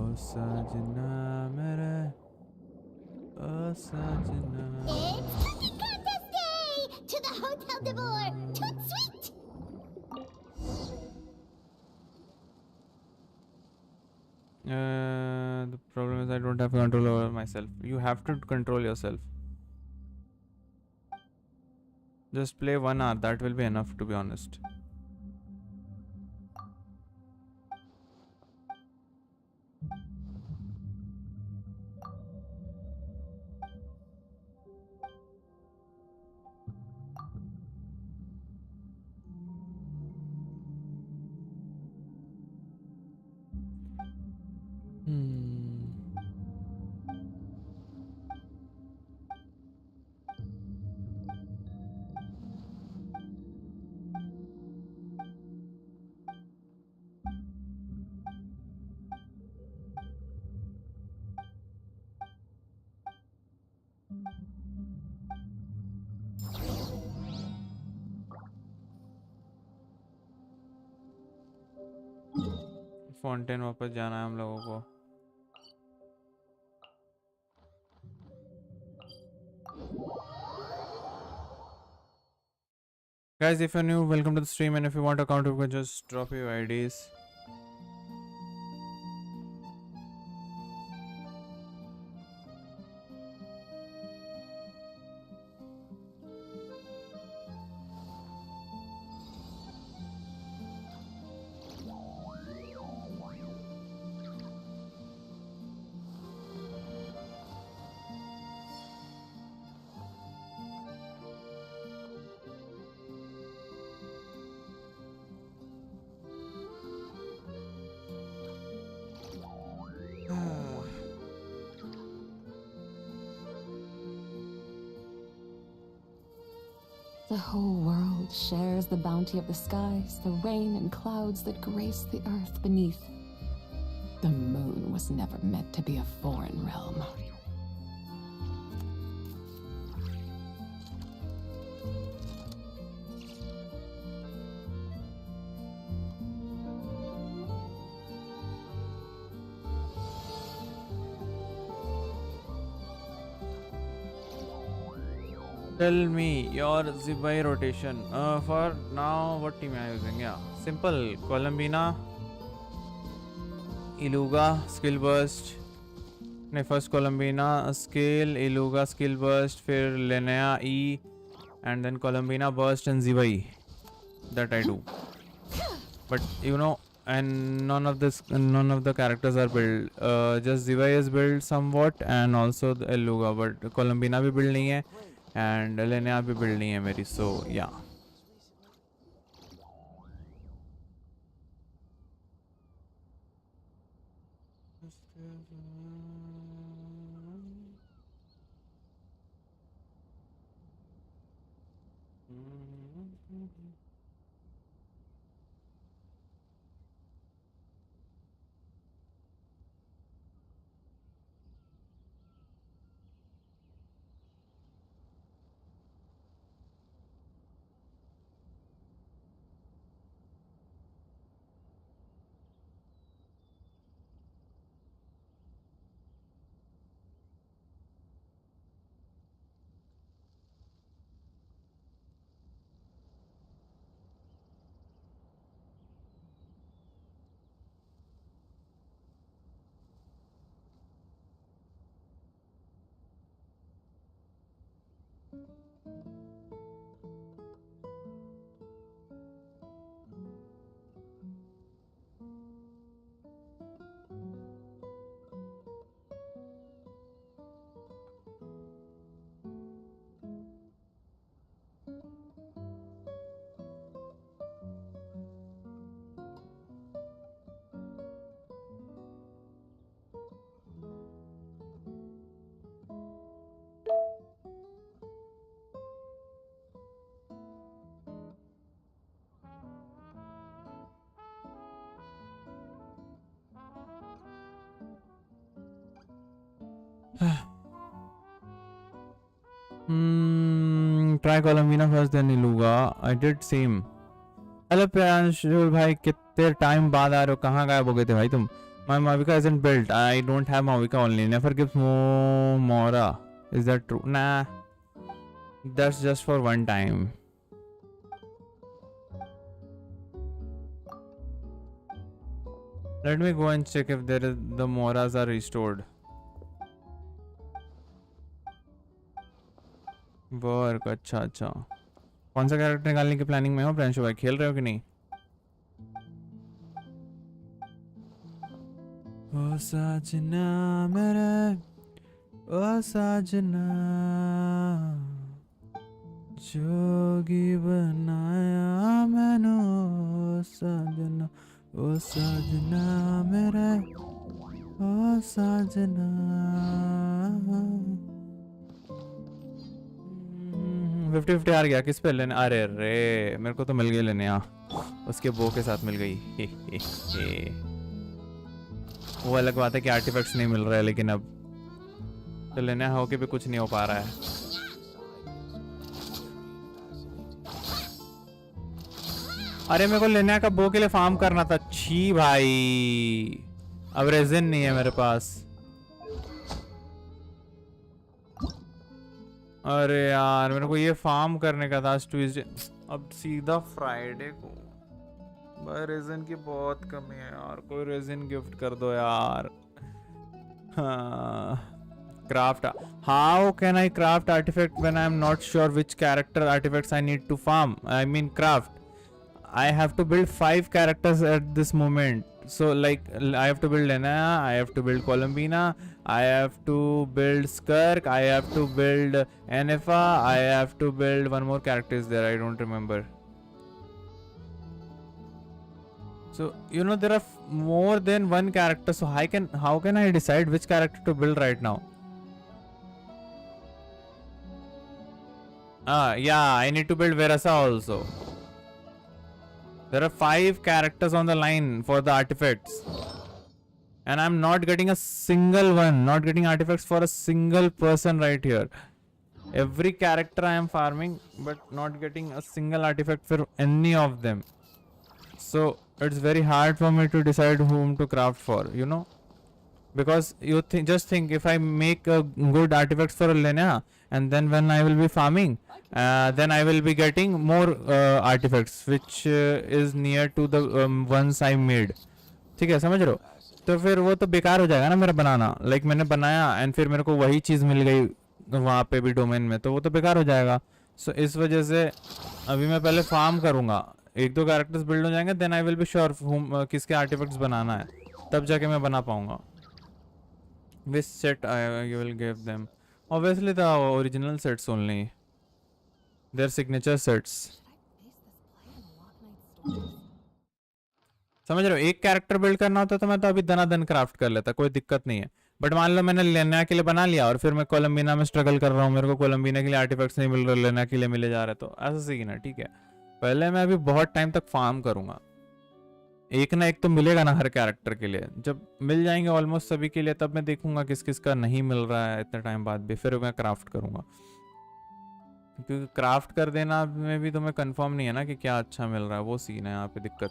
ओ साजना मेरे ओ साजना It's cooking contest day! To the Hotel de Boer! Toot sweet! The problem is I don't have control over myself. You have to control yourself. Just play 1 hour, that will be enough to be honest. Fountain वापस जाना है हम लोगों को. Guys, if you're new, welcome to the stream, and if you want to account, you can just drop your IDs. The whole world shares the bounty of the skies, the rain and clouds that grace the earth beneath. The moon was never meant to be a foreign realm. Tell me your Zibai rotation. For now, what team am I using? Yeah, simple. Columbina, Iluga, skill burst. No, first Columbina, skill, Iluga, skill burst, फिर Linnea, E, and then Columbina burst and Zibai. That I do. But you know, and none of the characters are built. Just Zibai is built somewhat, and also the Iluga. But Columbina भी build नहीं है. And Linnea भी build नहीं है मेरी, so yeah. Try Columbina first, then Iluga. I did same. Hello Priyanshul भाई, कितने time बाद आ रहे हो? कहाँ गायब हो गए थे भाई तुम? My Mavica isn't built. I don't have Mavica only. Never gives Mora. Is that true? Nah. That's just for one time. Let me go and check if the Moras are restored. Work अच्छा अच्छा. कौन सा character निकालने की planning में हो प्रियांशु भाई? खेल रहे हो कि नहीं? ओ साजना मेरे, ओ साजना, जोगी बनाया मैंने. ओ साजना मेरे, ओ साजना. 50-50 हार गया. किस पे लेने? अरे रे, मेरे को तो मिल गई लेने. उसके बो के साथ मिल गई. वो अलग बात है कि आर्टिफैक्ट्स नहीं मिल रहा है, लेकिन अब तो लेने होके भी कुछ नहीं हो पा रहा है. अरे मेरे को लेने का बो के लिए फार्म करना था. छी भाई, अब रेजिन नहीं है मेरे पास. अरे यार, मेरे को ये फार्म करने का था ट्यूसडे. अब सीधा फ्राइडे को. भाई रेजिन की बहुत कमी है यार. कोई रेजिन गिफ्ट कर दो यार. Craft. How can I craft artifact when I am not sure which character artifacts I need to farm? I mean craft. I have to build 5 characters at this moment. So like I have to build Linnea, I have to build Columbina, I have to build Skirk, I have to build Enifa, I have to build one more character is there, I don't remember. So you know there are more than one character, so how can I decide which character to build right now? Yeah, I need to build Verasa also. There are 5 characters on the line for the artifacts. And I'm not getting a single one. Not getting artifacts for a single person right here. Every character I am farming, but not getting a single artifact for any of them. So it's very hard for me to decide whom to craft for, you know. Because you just think if I make a good artifacts for a Linnea, and then when I will be farming, then I will be getting more artifacts which is near to the ones I made. ठीक है, समझ रहे हो? तो फिर वो तो बेकार हो जाएगा ना मेरा बनाना. लाइक मैंने बनाया एंड फिर मेरे को वही चीज़ मिल गई वहाँ पे भी डोमेन में, तो वो तो बेकार हो जाएगा. सो इस वजह से अभी मैं पहले फार्म करूँगा, 1-2 कैरेक्टर्स बिल्ड हो जाएंगे, then I will be sure किसके आर्टिफैक्ट्स बनाना है, तब जाके मैं बना पाऊँगा. Which set you will give them? Obviously the original sets only. Their signature sets. समझ रहे हो? एक कैरेक्टर बिल्ड करना होता तो मैं तो अभी दनादन क्राफ्ट कर लेता, कोई दिक्कत नहीं है. बट मान लो मैंने लेना के लिए बना लिया और फिर मैं कोलंबिना में स्ट्रगल कर रहा हूँ, मेरे को कोलंबिना के लिए आर्टिफैक्ट्स नहीं मिल रहे, लेना के लिए मिले जा रहे, तो ऐसा सीन है. ठीक है, पहले मैं अभी बहुत टाइम तक फार्म करूंगा. एक ना एक तो मिलेगा ना हर कैरेक्टर के लिए. जब मिल जाएंगे ऑलमोस्ट सभी के लिए, तब मैं देखूंगा किस किस का नहीं मिल रहा है इतने टाइम बाद भी, फिर मैं क्राफ्ट करूंगा. क्योंकि क्राफ्ट कर देना में भी तुम्हें कंफर्म नहीं है ना कि क्या अच्छा मिल रहा है, वो सीन है यहाँ पे दिक्कत.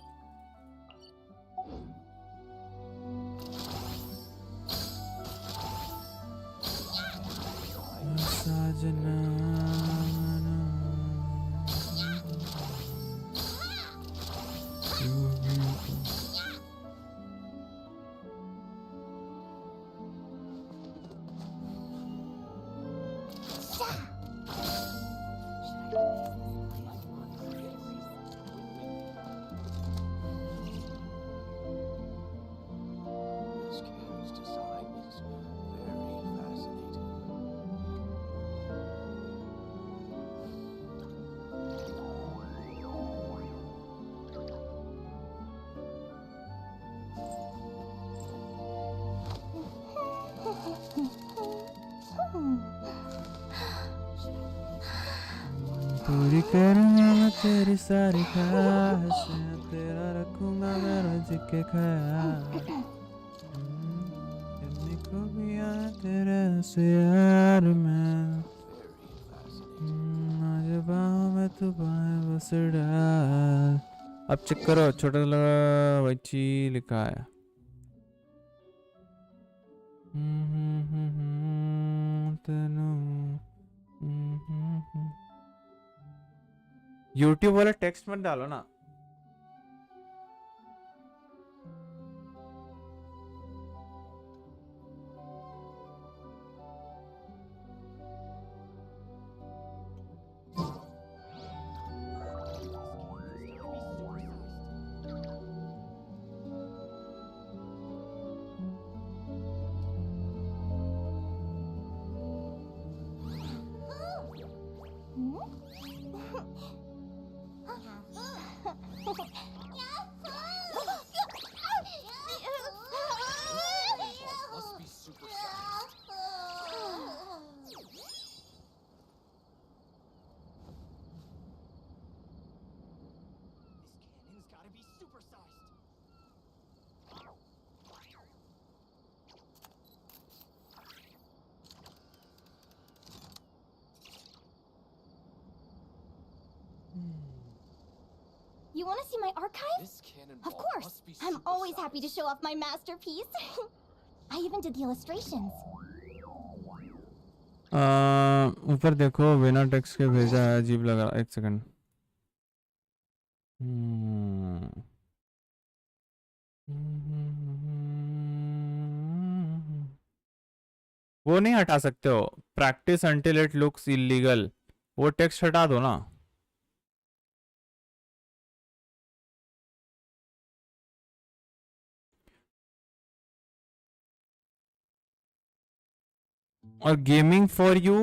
पूरी करूँगा मैं तेरी सारी ख्वाहिशें, तेरा रखूँगा मैं रोज के ख्याल. कितनी खूबियाँ तेरे से यार मैं, आज बाहों में तू बाहें बस डाल. अब चेक करो, छोटा लगा बच्ची लिखा है. यूट्यूब वाला टेक्स्ट मत डालो ना. You want to see my archive? Of course! I'm always happy to show off my masterpiece. I even did the illustrations. ऊपर देखो, बिना टेक्स्ट के भेजा है, अजीब लगा. एक सेकंड. वो नहीं हटा सकते हो. Practice until it looks illegal, वो टेक्स्ट हटा दो ना. और गेमिंग फॉर यू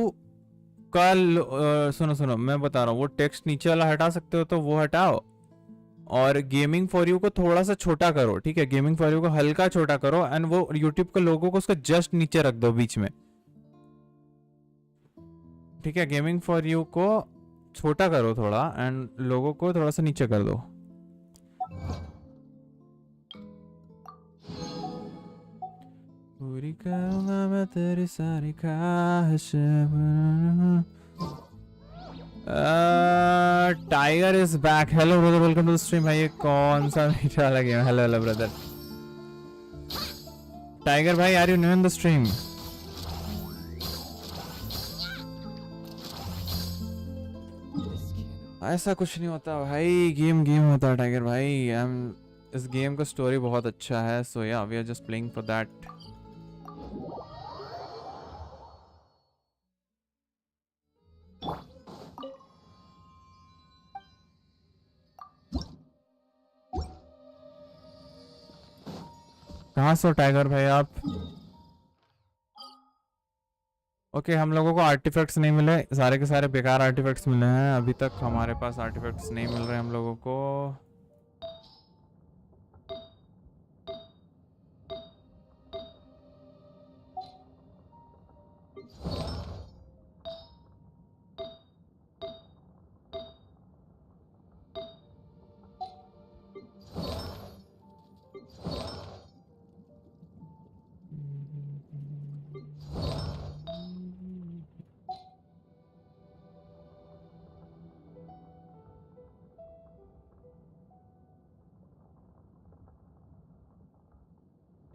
का सुनो मैं बता रहा हूँ, वो टेक्स्ट नीचे वाला हटा सकते हो तो वो हटाओ, और गेमिंग फॉर यू को थोड़ा सा छोटा करो. ठीक है, गेमिंग फॉर यू को हल्का छोटा करो एंड वो यूट्यूब के लोगों को उसका जस्ट नीचे रख दो बीच में. ठीक है, गेमिंग फॉर यू को छोटा करो थोड़ा एंड लोगों को थोड़ा सा नीचे कर दो. पूरी करूंगा मैं तेरी सारी ख्वाहिशें. Tiger is back. Hello brother, welcome to the stream. भाई ये कौन सा मीठा वाला game? Hello hello brother. Tiger भाई, are you new in the stream? ऐसा कुछ नहीं होता भाई, गेम गेम होता है टाइगर भाई. इस गेम का स्टोरी बहुत अच्छा है, so yeah we are just playing for that. कहाँ से हो टाइगर भाई आप? ओके हम लोगों को आर्टिफैक्ट्स नहीं मिले, सारे के सारे बेकार आर्टिफैक्ट्स मिले हैं. अभी तक हमारे पास आर्टिफैक्ट्स नहीं मिल रहे हम लोगों को.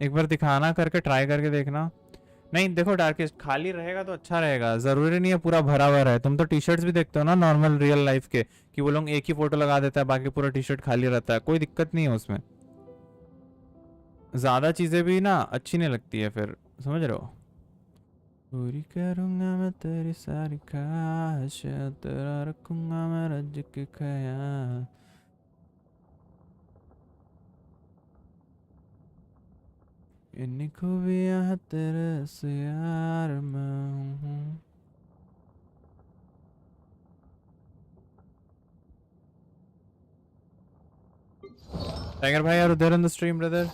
एक बार दिखाना, करके ट्राई करके देखना. नहीं देखो डार्केस्ट खाली रहेगा तो अच्छा रहेगा, जरूरी नहीं है पूरा भरा हुआ रहे. तुम तो टी शर्ट्स भी देखते हो ना नॉर्मल रियल लाइफ के, कि वो लोग एक ही फोटो लगा देता है, बाकी पूरा टी शर्ट खाली रहता है. कोई दिक्कत नहीं है उसमें. ज्यादा चीजें भी ना अच्छी नहीं लगती है फिर, समझ रहे हो. पूरी करूंगा मैं तेरी सारी ख्वाहिशें, तेरा रखूंगा मैं रज के ख्याल. इन्हीं खूबियां है तेरे से यार मैं हूँ. टाइगर भाई are there in the stream brother?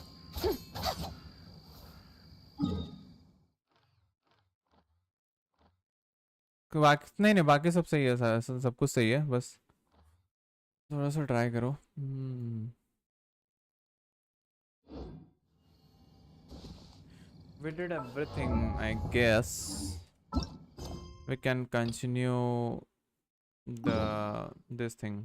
बाकी नहीं नहीं, बाकी सब सही है, सब कुछ सही है, बस थोड़ा सा ट्राई करो. We did everything, I guess. We can continue this thing.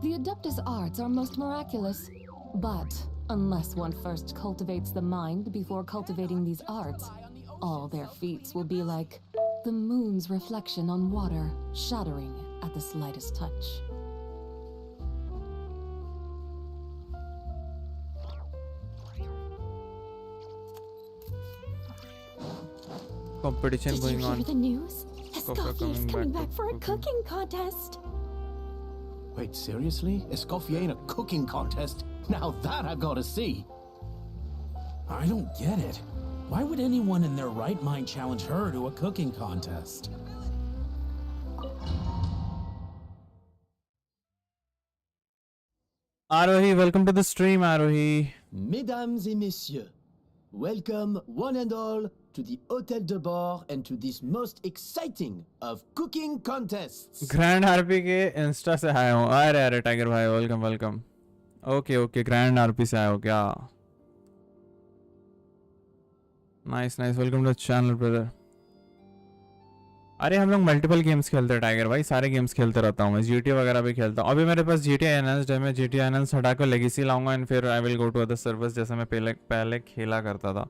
The Adeptus arts are most miraculous. But unless one first cultivates the mind before cultivating these arts, all their feats will be like the moon's reflection on water, shattering at the slightest touch. Competition Did going you on. hear the news? Escoffier Escoffier is coming back for a cooking. cooking contest. Wait, seriously? Escoffier in a cooking contest? Now that I've got to see. I don't get it. Why would anyone in their right mind challenge her to a cooking contest? Arohi, welcome to the stream, Arohi. Mesdames et messieurs, welcome one and all to the Hôtel de Bord and to this most exciting of cooking contests. Grand RP के Insta से आया हूँ. अरे अरे Tiger भाई welcome welcome. Okay okay Grand RP से आया हो क्या? Nice nice, welcome to the channel brother. अरे हम लोग मल्टीपल गेम्स खेलते हैं टाइगर भाई, सारे गेम्स खेलते रहता हूँ मैं. जीटीए वगैरह भी खेलता हूँ. अभी मेरे पास जीटीए एनहांस्ड है, मैं जीटीए एनहांस्ड हटा कर लेगेसी लाऊंगा एंड फिर I will go to other servers जैसे मैं पहले खेला करता था.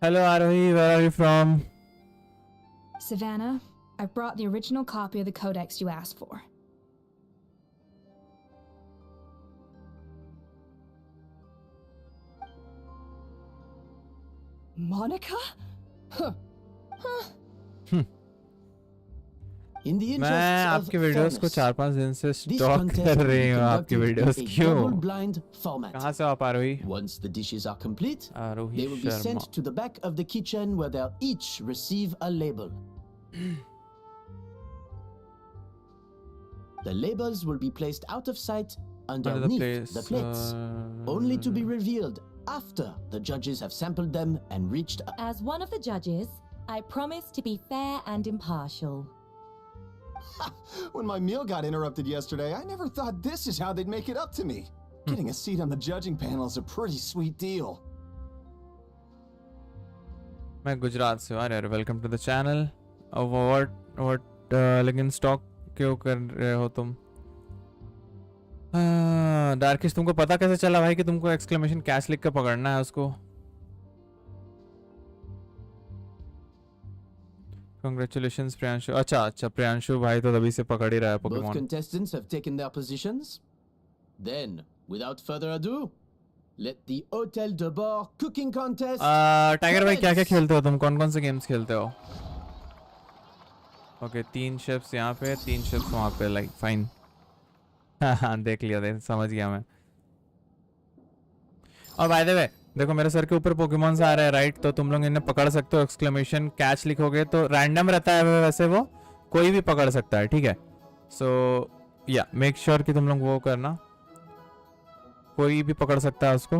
Hello Arohi, where are you from? Savannah, I brought the original copy of the codex you asked for. Monica? Huh. In the मैं interests of आपके वीडियोस को fairness, 4-5 दिन से this स्टॉक contest कर will रही be हूँ आपकी conducted वीडियोस in a क्यों? double-blind format. कहाँ से आप आरोही? Once the dishes are complete, Aarohi they will be Sharma. sent to the back of the kitchen where they'll each receive a label. The labels will be placed out of sight underneath the plates, only to be revealed after the judges have sampled them and reached a... As one of the judges, I promise to be fair and impartial. When my meal got interrupted yesterday, I never thought this is how they'd make it up to me. Getting a seat on the judging panel is a pretty sweet deal. मैं गुजरात से हूँ. अरे welcome to the channel. What लेकिन stalk क्यों कर रहे हो तुम? डार्किश तुमको पता कैसे चला भाई कि तुमको एक्सक्लेमेशन कैश लिख कर पकड़ना है उसको? Congratulations प्रियांशु. अच्छा प्रियांशु भाई तो तभी से पकड़ ही रहा है Both Pokemon. contestants have taken their positions. Then, without further ado, let the Hotel de Bord cooking contest. Tiger भाई क्या क्या खेलते हो तुम? कौन कौन से गेम्स खेलते हो? ओके 3 शिप्स यहाँ पे 3 शिप्स वहाँ पे. Like fine. हाँ देख लिया समझ गया मैं. और बाय द वे देखो मेरे सर के ऊपर पोकेमॉन्स आ रहे हैं राइट, तो तुम लोग इन्हें पकड़ सकते हो. एक्सक्लेमेशन कैच लिखोगे तो रैंडम रहता है वैसे, वो कोई भी पकड़ सकता है. ठीक है, सो या मेक श्योर कि तुम लोग वो करना, कोई भी पकड़ सकता है उसको.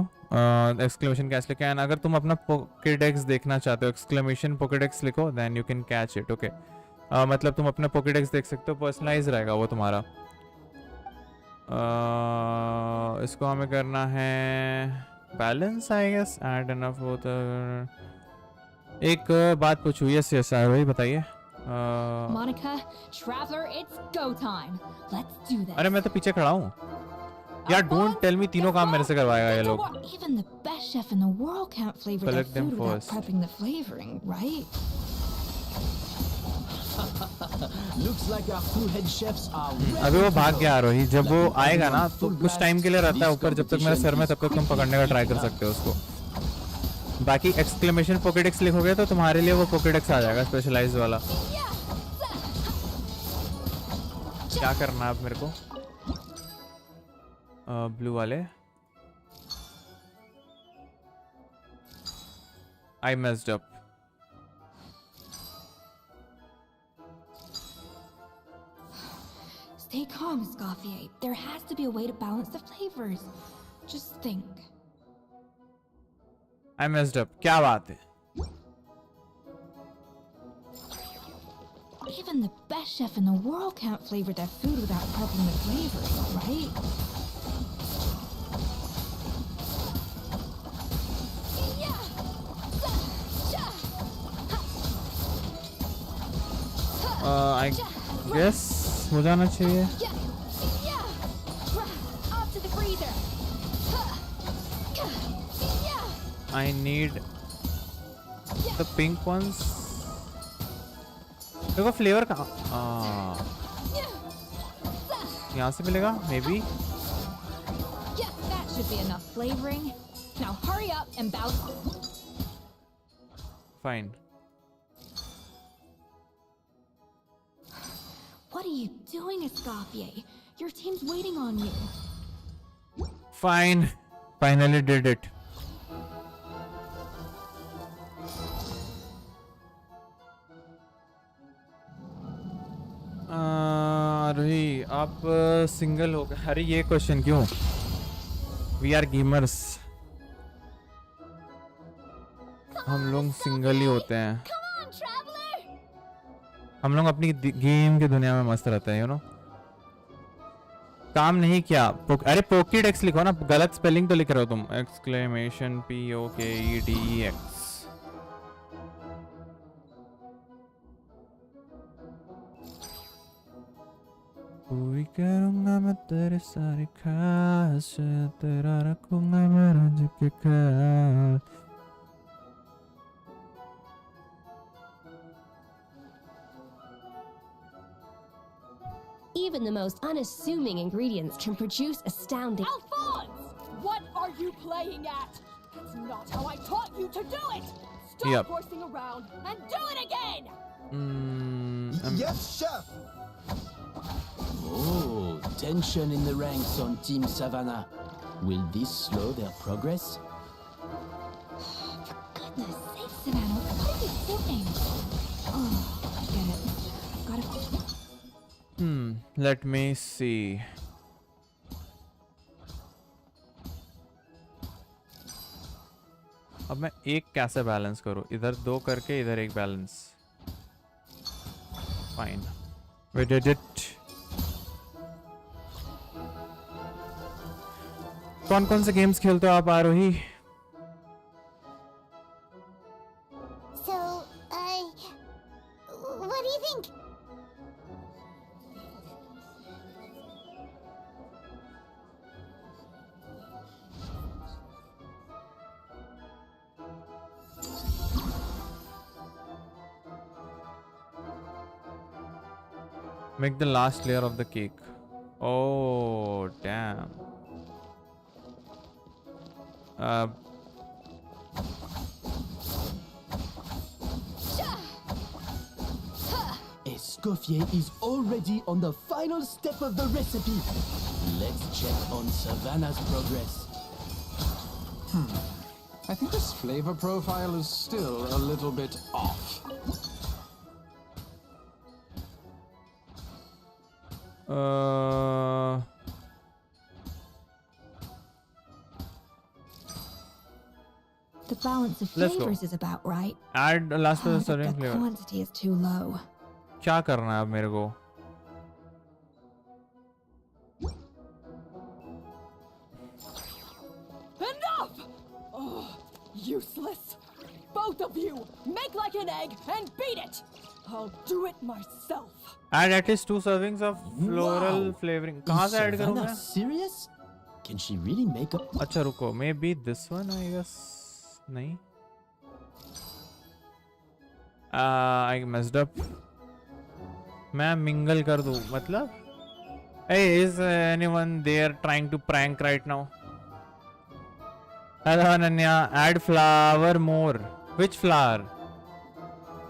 एक्सक्लेमेशन कैच लिखे. एंड अगर तुम अपना पोकेडेक्स देखना चाहते हो, एक्सक्लेमेशन पोकेडेक्स लिखो, then you can catch it. Okay मतलब तुम अपना पोकेडेक्स देख सकते हो, पर्सनलाइज रहेगा वो तुम्हारा. इसको हमें करना है balance I guess. Add enough हो तो एक बात पूछूं. यस यस भाई बताइए. Monica, Traveler, it's go time. Let's do this. अरे मैं तो पीछे खड़ा हूँ यार. डोंट टेल मी तीनों काम मेरे से करवाएगा ये लोग. Even the best chef in the world can't flavor their Collect them food without first. prepping the flavoring, right? Looks like our two head chefs are अभी वो भाग गया आरोही. जब वो आएगा ना तो कुछ टाइम के लिए रहता है ऊपर. जब तक मेरे सर में तब तक तुम पकड़ने का ट्राई कर सकते हो उसको. बाकी एक्सक्लेमेशन पोकेडेक्स लिखोगे तो तुम्हारे लिए वो पोकेडेक्स आ जाएगा स्पेशलाइज्ड वाला. क्या करना है अब मेरे को? ब्लू वाले. आई messed up. Stay calm, Escoffier. There has to be a way to balance the flavors. Just think. I messed up. क्या बात है? Even the best chef in the world can't flavor their food without prepping the flavors, right? I guess हो जाना चाहिए. I need the pink ones. देखो flavour कहाँ? यहाँ से मिलेगा maybe. That should be enough flavoring. Now hurry up and bounce. Fine. What are you doing, Escoffier? Your team's waiting on you. Fine. Finally did it. रोही आप single हो गए? अरे ये क्वेश्चन क्यों? We are gamers. हम लोग single ही होते हैं. हम लोग अपनी गेम की दुनिया में मस्त रहते हैं यू नो. काम नहीं किया. अरे पोकेडेक्स लिखो ना. गलत स्पेलिंग तो लिख रहे हो तुम. Exclamation POKEDEX. पूरी करूंगा मैं तेरे सारी ख्वाहिश, तेरा रखूंगा मैं रंज के ख्याल. Even the most unassuming ingredients can produce astounding... Alphonse! What are you playing at? That's not how I taught you to do it! Stop Yep. horsing around and do it again! Yes, chef. Oh, tension in the ranks on Team Savannah. Will this slow their progress? Goodness sakes, Savannah, what are you doing? Oh, I get it. I've gotta... Let me see. अब मैं एक कैसे balance करूं? इधर दो करके इधर एक balance. Fine. We did it. कौन कौन से गेम्स खेलते हो आप आरोही? So, what do you think? Make the last layer of the cake. Oh, damn. Escoffier is already on the final step of the recipe. Let's check on Savannah's progress. I think this flavor profile is still a little bit off. The balance of Let's go. flavors is about right. Add the last But serving the flavor. quantity is too low. क्या करना है अब मेरे को? Enough! Oh, useless. Both of you, make like an egg and beat it. I'll do it myself. Add at least 2 servings of floral flavoring. कहाँ से add करूँ मैं? Savannah serious? Can she really make a... अच्छा रुको, maybe this one I guess. नहीं. I messed up. मैं mingle कर दूँ मतलब? Hey, is anyone there trying to prank right now? Hello Ananya, add flour more. Which flour?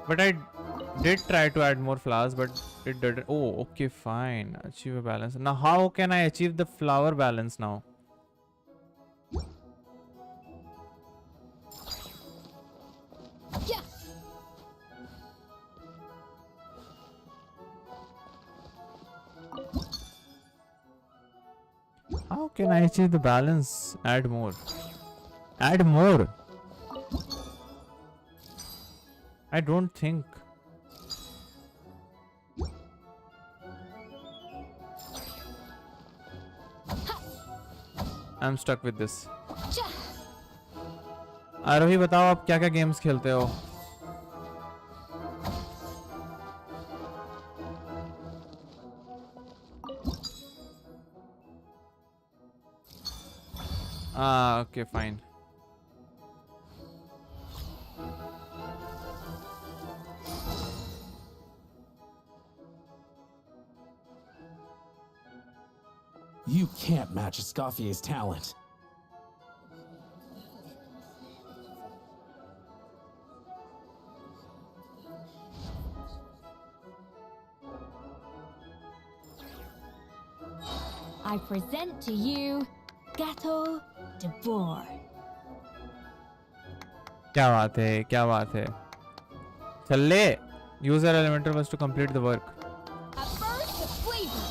But I did try to add more flowers, but it didn't. Oh, okay, fine. Achieve a balance. Now, how can I achieve the flower balance now? Yeah. How can I achieve the balance? Add more. Add more. I don't think. I'm stuck with this. आरोही बताओ आप क्या क्या games खेलते हो? Okay, fine. You can't match Escoffier's talent. I present to you Gateau de Bourg. क्या बात है, क्या बात है. चले. User elemental was to complete the work. At first, the flavor.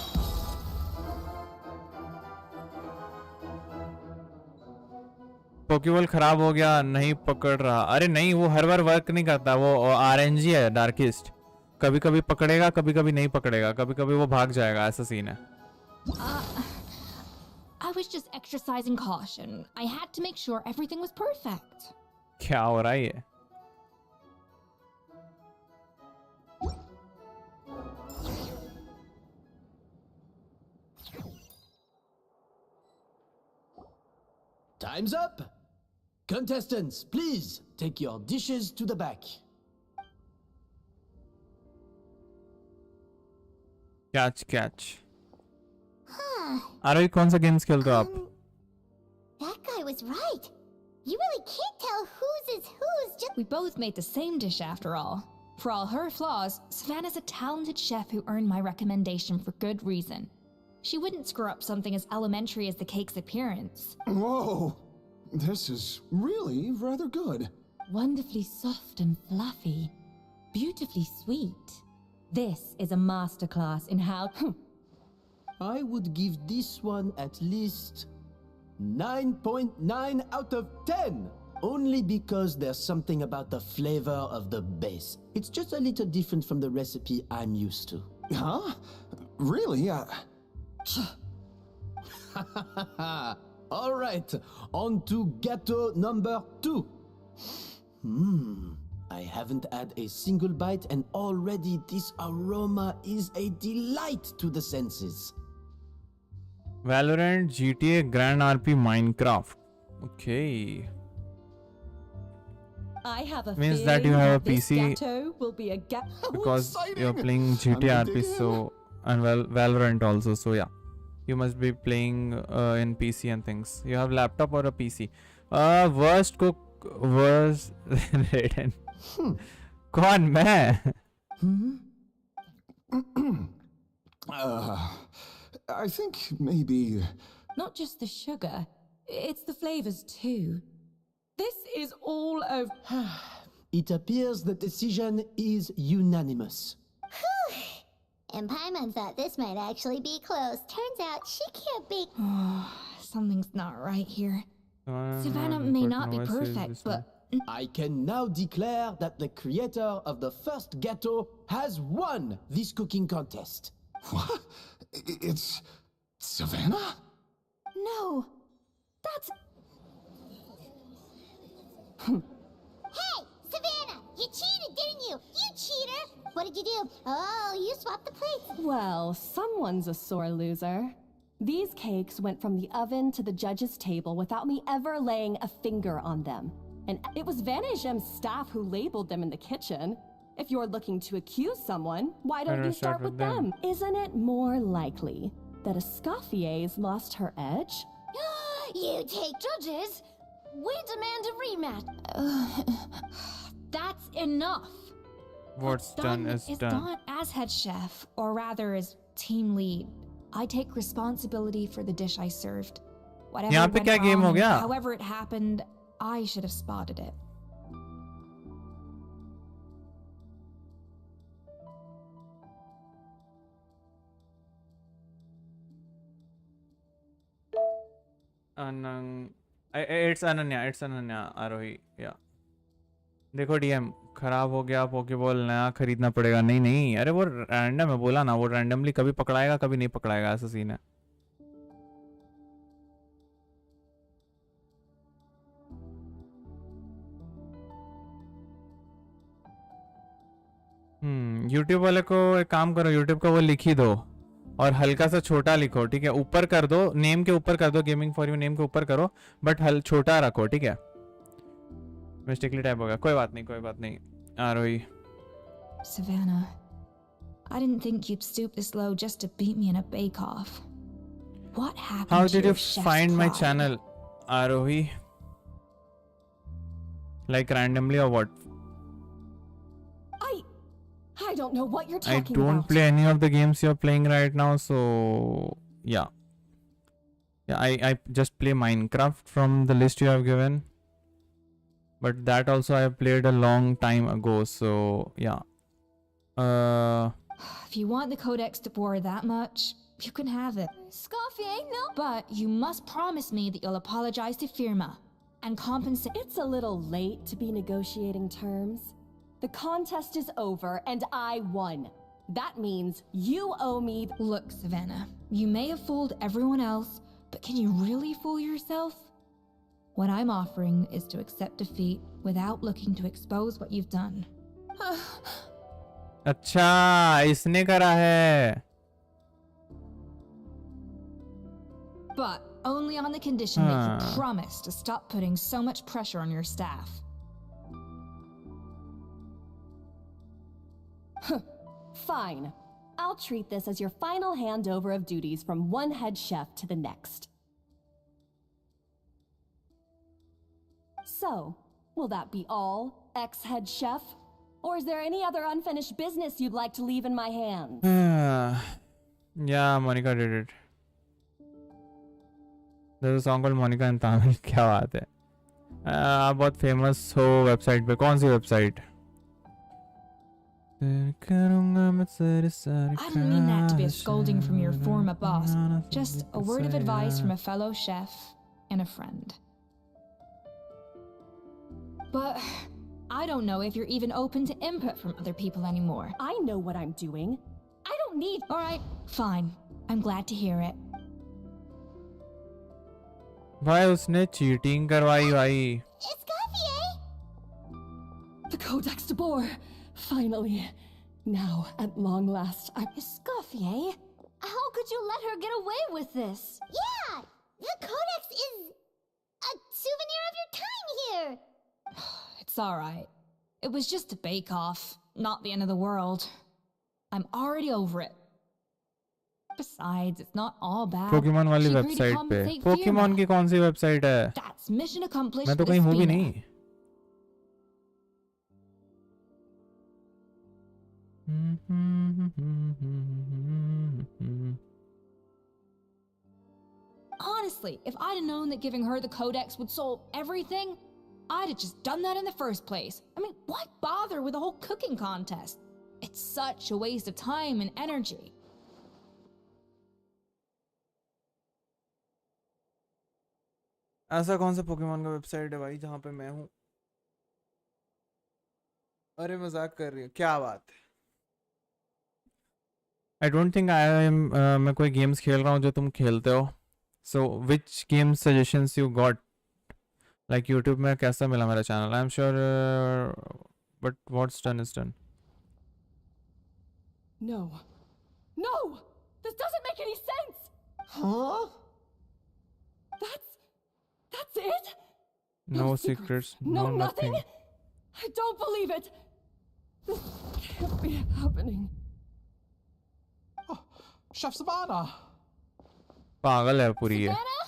Poké Ball खराब हो गया, नहीं पकड़ रहा. अरे नहीं, वो हर बार वर्क नहीं करता. वो आरएनजी है, डार्किस्ट. कभी कभी पकड़ेगा, कभी कभी नहीं पकड़ेगा, कभी कभी वो भाग जाएगा. ऐसा सीन है. I was just exercising caution. I had to make sure everything was perfect. क्या हो रहा है ये? Time's up! Contestants, please take your dishes to the back. Catch catch. Arohi कौन सा गेम्स खेलते हो आप? That guy was right. You really can't tell whose is whose just... We both made the same dish after all. For all her flaws, Savannah's a talented chef who earned my recommendation for good reason. She wouldn't screw up something as elementary as the cake's appearance. Whoa! This is really rather good. Wonderfully soft and fluffy. Beautifully sweet. This is a masterclass in how... I would give this one at least 9.9 out of 10. Only because there's something about the flavor of the base. It's just a little different from the recipe I'm used to. Huh? Really? All right, on to gâteau number 2. I haven't had a single bite and already this aroma is a delight to the senses. Valorant, GTA, Grand RP, Minecraft. Okay. I have a Means feeling that you have a this PC gâteau will be a because you're playing GTA RP, so and Valorant also. So yeah, you must be playing in PC and things. You have laptop or a PC. Worst cook, worst Raiden. कौन मैं? I think maybe... Not just the sugar, it's the flavors too. This is all of... It appears the decision is unanimous. And Paimon thought this might actually be close. Turns out she can't be... Something's not right here. Savannah may not be perfect, but... I can now declare that the creator of the first gâteau has won this cooking contest. What? It's... Savannah? No, that's... Hey, Savannah! You cheated, didn't you? You cheater! What did you do? Oh, you swapped the plates. Well, someone's a sore loser. These cakes went from the oven to the judge's table without me ever laying a finger on them. And it was Van Gem's staff who labeled them in the kitchen. If you're looking to accuse someone, why don't you start with them? Isn't it more likely that Escoffier's lost her edge? You take judges. We demand a rematch. That's enough. What's done is done. As head chef, or rather as team lead, I take responsibility for the dish I served. Whatever यहाँ पे went क्या game wrong हो and गया? however it happened, I should have spotted it. It's Ananya आरोही या देखो DM खराब हो गया पोकेबॉल नया खरीदना पड़ेगा नहीं अरे वो रैंडम है बोला ना वो रैंडमली कभी पकड़ाएगा कभी नहीं पकड़ाएगा ऐसा सीन है YouTube वाले को एक काम करो YouTube का वो लिख ही दो और हल्का सा छोटा लिखो ठीक है ऊपर कर दो नेम के ऊपर कर दो गेमिंग फॉर यू नेम के ऊपर करो बट छोटा रखो ठीक है मिस्टेकली टाइप हो गया कोई बात नहीं आरोही Savannah, I didn't think you'd stoop this low just to beat me in a bake-off. What happened How to did your you chef's find my pride? channel, Arohi? Like randomly or what? I don't know what you're talking about. I don't play any of the games you're playing right now, so yeah. I just play Minecraft from the list you have given. But that also I played a long time ago, so yeah. If you want the Codex to bore that much, you can have it. Scoffy, no. But you must promise me that you'll apologize to Firma and compensate. It's a little late to be negotiating terms. The contest is over and I won. That means you owe me. Look, Savannah, you may have fooled everyone else, but can you really fool yourself? What I'm offering is to accept defeat without looking to expose what you've done. अच्छा इसने करा है But only on the condition that you promise to stop putting so much pressure on your staff. Fine. I'll treat this as your final handover of duties from one head chef to the next. So, will that be all, ex-head chef? Or is there any other unfinished business you'd like to leave in my hands? Yeah, Monica did it. There's a song called Monica in Tamil. क्या बात है? आप बहुत famous हो website पे. कौन सी website? I didn't mean that to be a scolding from your former boss. Just a word of advice from a fellow chef and a friend. But I don't know if you're even open to input from other people anymore. I know what I'm doing. I don't need. Alright, fine. I'm glad to hear it. भाई उसने cheating करवाई भाई. Escoffier! The Codex de Boer! Finally. Now, at long last, Escoffier? How could you let her get away with this? Yeah! The Codex is a souvenir of your time here! It's alright. It was just a bake-off, not the end of the world. I'm already over it. Besides, it's not all bad. Pokemon वाली She agreed to website पे. compensate Pokemon Fiona. की कौन सी website है? That's mission accomplished. मैं तो with कहीं हूँ भी Fiona. नहीं. Honestly, if I'd have known that giving her the Codex would solve everything, I'd have just done that in the first place. I mean, why bother with the whole cooking contest? It's such a waste of time and energy. ऐसा कौन सा Pokemon का website है भाई जहाँ पे मैं हूँ? अरे मजाक कर रही हूँ, क्या बात है? I don't think I am मैं कोई गेम्स खेल रहा हूँ जो तुम खेलते हो. So which game suggestions you got? Like YouTube में कैसा मिला मेरा channel? I'm sure, but what's done is done. No. No! This doesn't make any sense! Huh? That's it? No secrets, No no nothing? nothing. I don't believe it! This can't be happening. Oh, Chef Savannah! पागल है पूरी ये. Savannah?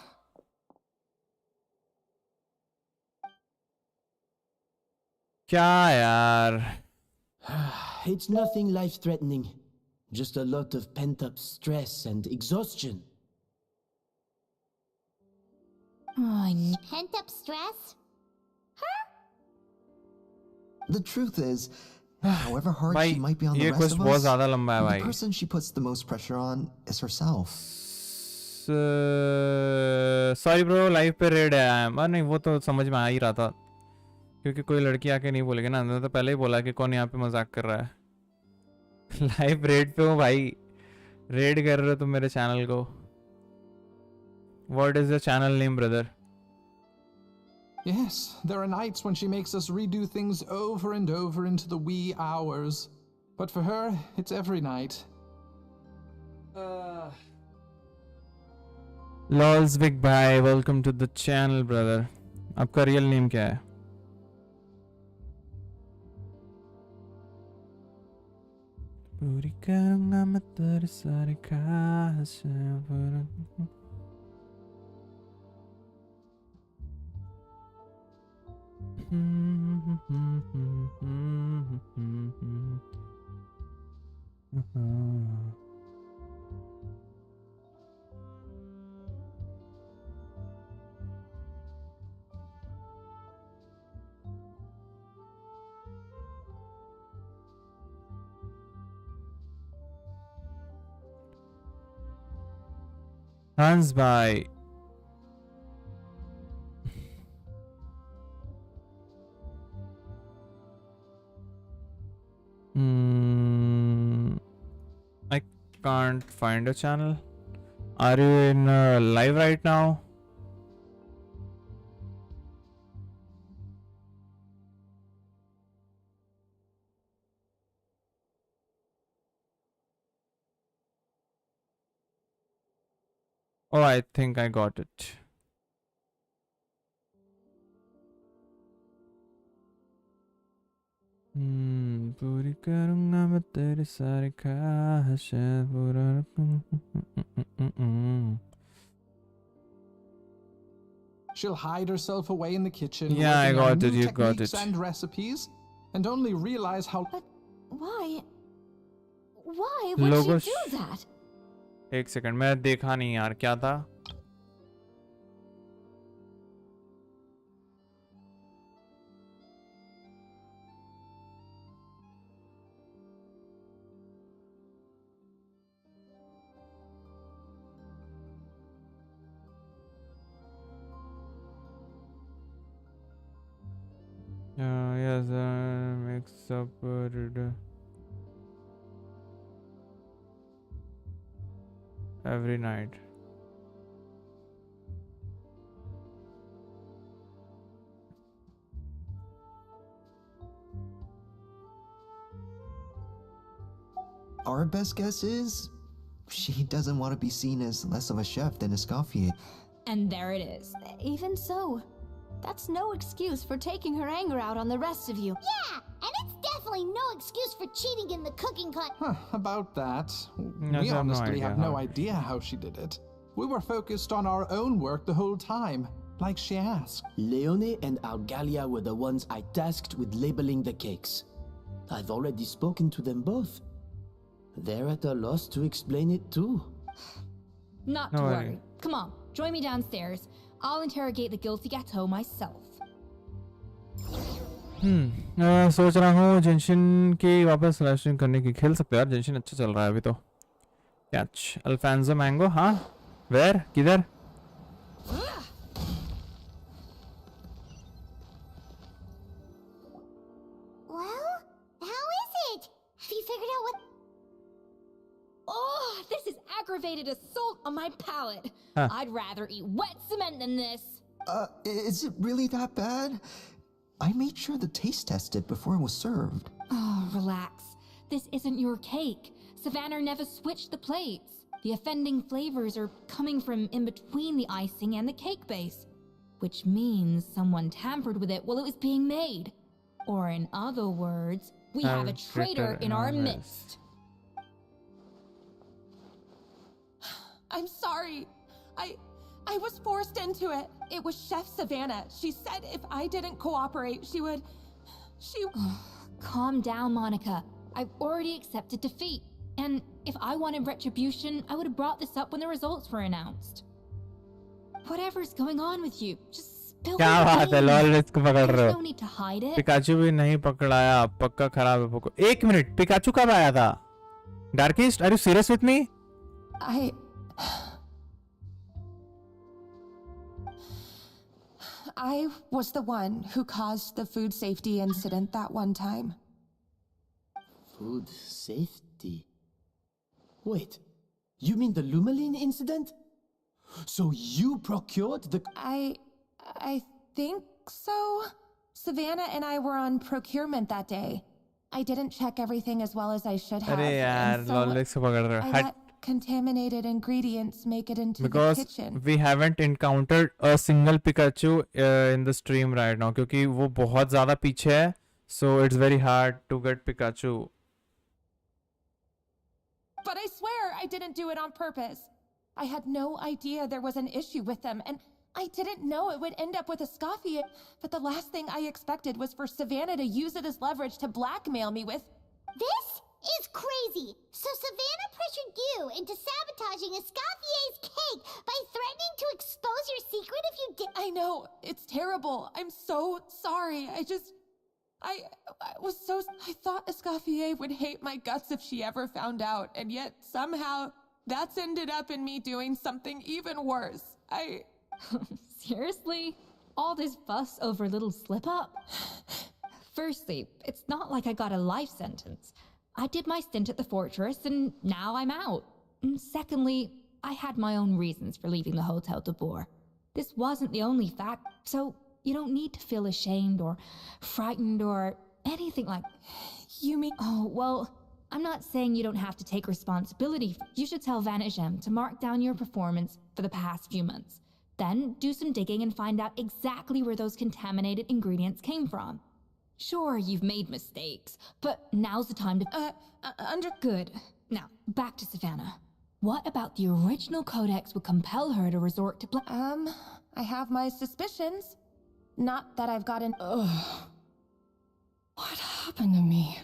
क्या यार? It's nothing life-threatening. Just a lot of pent-up stress and exhaustion. Pent-up stress? The truth is, however hard भाई she might be on the ये rest कुछ of बहुत us, ज़्यादा लंबा है the भाई. person she puts the most pressure on is herself. Sorry bro, live पे red है. नहीं वो तो समझ में आ ही रहा था क्योंकि कोई लड़की आके नहीं बोलेगी ना. मैंने तो पहले ही बोला कि कौन यहाँ पे मजाक कर रहा है. लाइव रेड पे हूँ भाई. रेड कर रहे हो तुम मेरे चैनल को. What is your channel name, brother? Yes, there are nights when she makes us redo things over and over into the wee hours. But for her, it's every night. Lols Big Bhai, welcome to the channel, brother. आपका real name क्या है? पूरी करूँगा मैं तेरे सारे ख्वाहिशें. Hans by I can't find a channel. Are you in live right now? Oh, I think I got it. पूरी करूँगा मैं तेरे सारे ख्वाहिशें पूरा. She'll hide herself away in the kitchen. Yeah, I working on got it, new you got techniques it. and recipes. and only realize how... But why? Why would you do that? एक second, मैं देखा नहीं यार, क्या था? Yes, mix up every night. Our best guess is she doesn't want to be seen as less of a chef than Escoffier. And there it is. Even so, that's no excuse for taking her anger out on the rest of you. Yeah, and it's definitely no excuse for cheating in the cooking About that, Yes, we I have no honestly idea have how no it- idea how she did it. We were focused on our own work the whole time, like she asked. Leone and Algalia were the ones I tasked with labeling the cakes. I've already spoken to them both. They're at a loss to explain it too. Not to worry. Come on, join me downstairs. I'll interrogate the guilty ghetto myself. सोच रहा हूँ जेंशिन की वापस slashing करने की। खेल सकते हैं यार, जेंशिन अच्छा चल रहा है अभी तो। कैच अल्फांसो मैंगो, हाँ वेयर किधर? Well, how is it? Have you figured out what... Oh, this is aggravated assault on my palate. Huh. I'd rather eat wet cement than this. Is it really that bad? I made sure to taste test it before it was served. Oh, relax. This isn't your cake. Savannah never switched the plates. The offending flavors are coming from in between the icing and the cake base, which means someone tampered with it while it was being made. Or in other words, we have a traitor in our midst. I'm sorry. I was forced into it. It was Chef Savannah. She said if I didn't cooperate, she would... Calm down, Monica. I've already accepted defeat. And if I wanted retribution, I would have brought this up when the results were announced. Whatever's going on with you, just spill क्या बात है, lol इसको पकड़ रहे There's हो? no need to hide it. Pikachu भी नहीं पकड़ाया, पक्का खराब है पोको। एक मिनट, पिकाचू कब आया था? डार्किस्ट, are you serious with me? I was the one who caused the food safety incident that one time. Food safety? Wait, you mean the Lumeline incident? So you procured the... I think so. Savannah and I were on procurement that day. I didn't check everything as well as I should have. अरे यार, lol इसको पकड़ रहे हो। I let contaminated ingredients make it into Because the kitchen. we haven't encountered a single Pikachu in the stream right now, क्योंकि वो बहुत ज़्यादा पीछे है, so it's very hard to get Pikachu. But I swear I didn't do it on purpose. I had no idea there was an issue with them, and I didn't know it would end up with a Escoffier. But the last thing I expected was for Savannah to use it as leverage to blackmail me with... This is crazy! So Savannah pressured you into sabotaging Escoffier's cake by threatening to expose your secret if you did... I know, it's terrible. I'm so sorry. I was so... I thought Escoffier would hate my guts if she ever found out, and yet somehow that's ended up in me doing something even worse. Seriously? All this fuss over a little slip-up? Firstly, it's not like I got a life sentence. I did my stint at the fortress, and now I'm out. And secondly, I had my own reasons for leaving the Hotel de Boer. This wasn't the only fact, so you don't need to feel ashamed or frightened or anything like... You mean... Oh, well, I'm not saying you don't have to take responsibility. You should tell Vanagem to mark down your performance for the past few months. Then do some digging and find out exactly where those contaminated ingredients came from. Sure, you've made mistakes, but now's the time to... Good. Now, back to Savannah. What about the original codex would compel her to resort to... I have my suspicions. Not that I've gotten... What happened to me?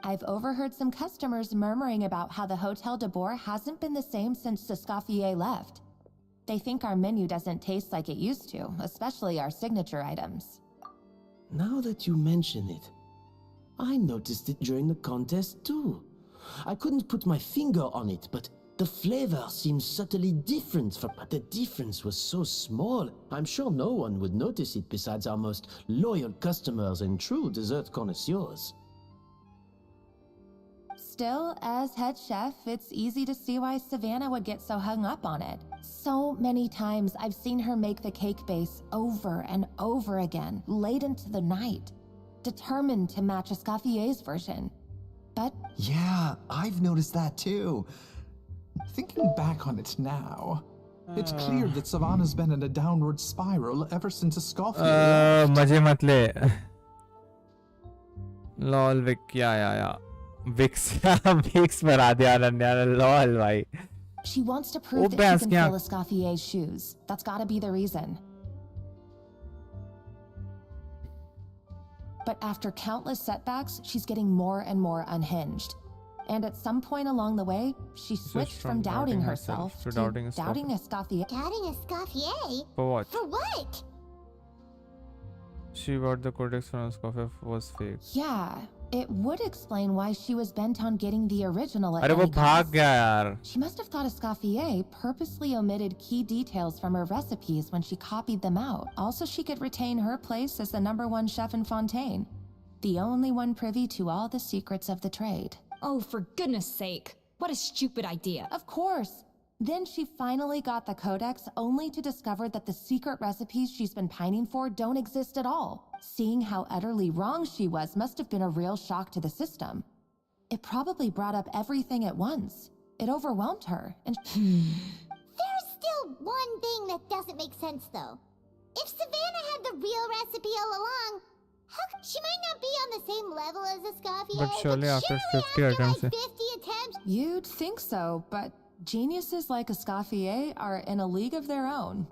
I've overheard some customers murmuring about how the Hotel de Boer hasn't been the same since Escoffier left. They think our menu doesn't taste like it used to, especially our signature items. Now that you mention it, I noticed it during the contest too. I couldn't put my finger on it, but the flavor seems subtly different, but the difference was so small. I'm sure no one would notice it besides our most loyal customers and true dessert connoisseurs. Still, as head chef, it's easy to see why Savannah would get so hung up on it. So many times I've seen her make the cake base over and over again, late into the night, determined to match Escoffier's version. But Yeah, I've noticed that too. Thinking back on it now, it's clear that Savannah's been in a downward spiral ever since Escoffier left. मजे मत ले. Lol, Vic, yeah. Vix बना दिया अनन्या ने. Lol भाई. she wants to prove that she can fill Escoffier's shoes. That's gotta be the reason. But after countless setbacks, she's getting more and more unhinged. And at some point along the way, she switched from doubting herself to doubting Escoffier. Doubting Escoffier? For what? For what? She bought the codex from Escoffier was fake. Yeah, it would explain why she was bent on getting the original at अरे वो any भाग cost. गया यार. She must have thought Escoffier purposely omitted key details from her recipes when she copied them out. Also, she could retain her place as the #1 chef in Fontaine, the only one privy to all the secrets of the trade. Oh, for goodness sake. What a stupid idea. Of course. Then she finally got the codex, only to discover that the secret recipes she's been pining for don't exist at all. Seeing how utterly wrong she was must have been a real shock to the system. It probably brought up everything at once. It overwhelmed her, and There's still one thing that doesn't make sense, though. If Savannah had the real recipe all along, how come she might not be on the same level as Escoffier? But surely after 50 attempts. Like 50 attempts. you'd think so, but geniuses like Escoffier are in a league of their own.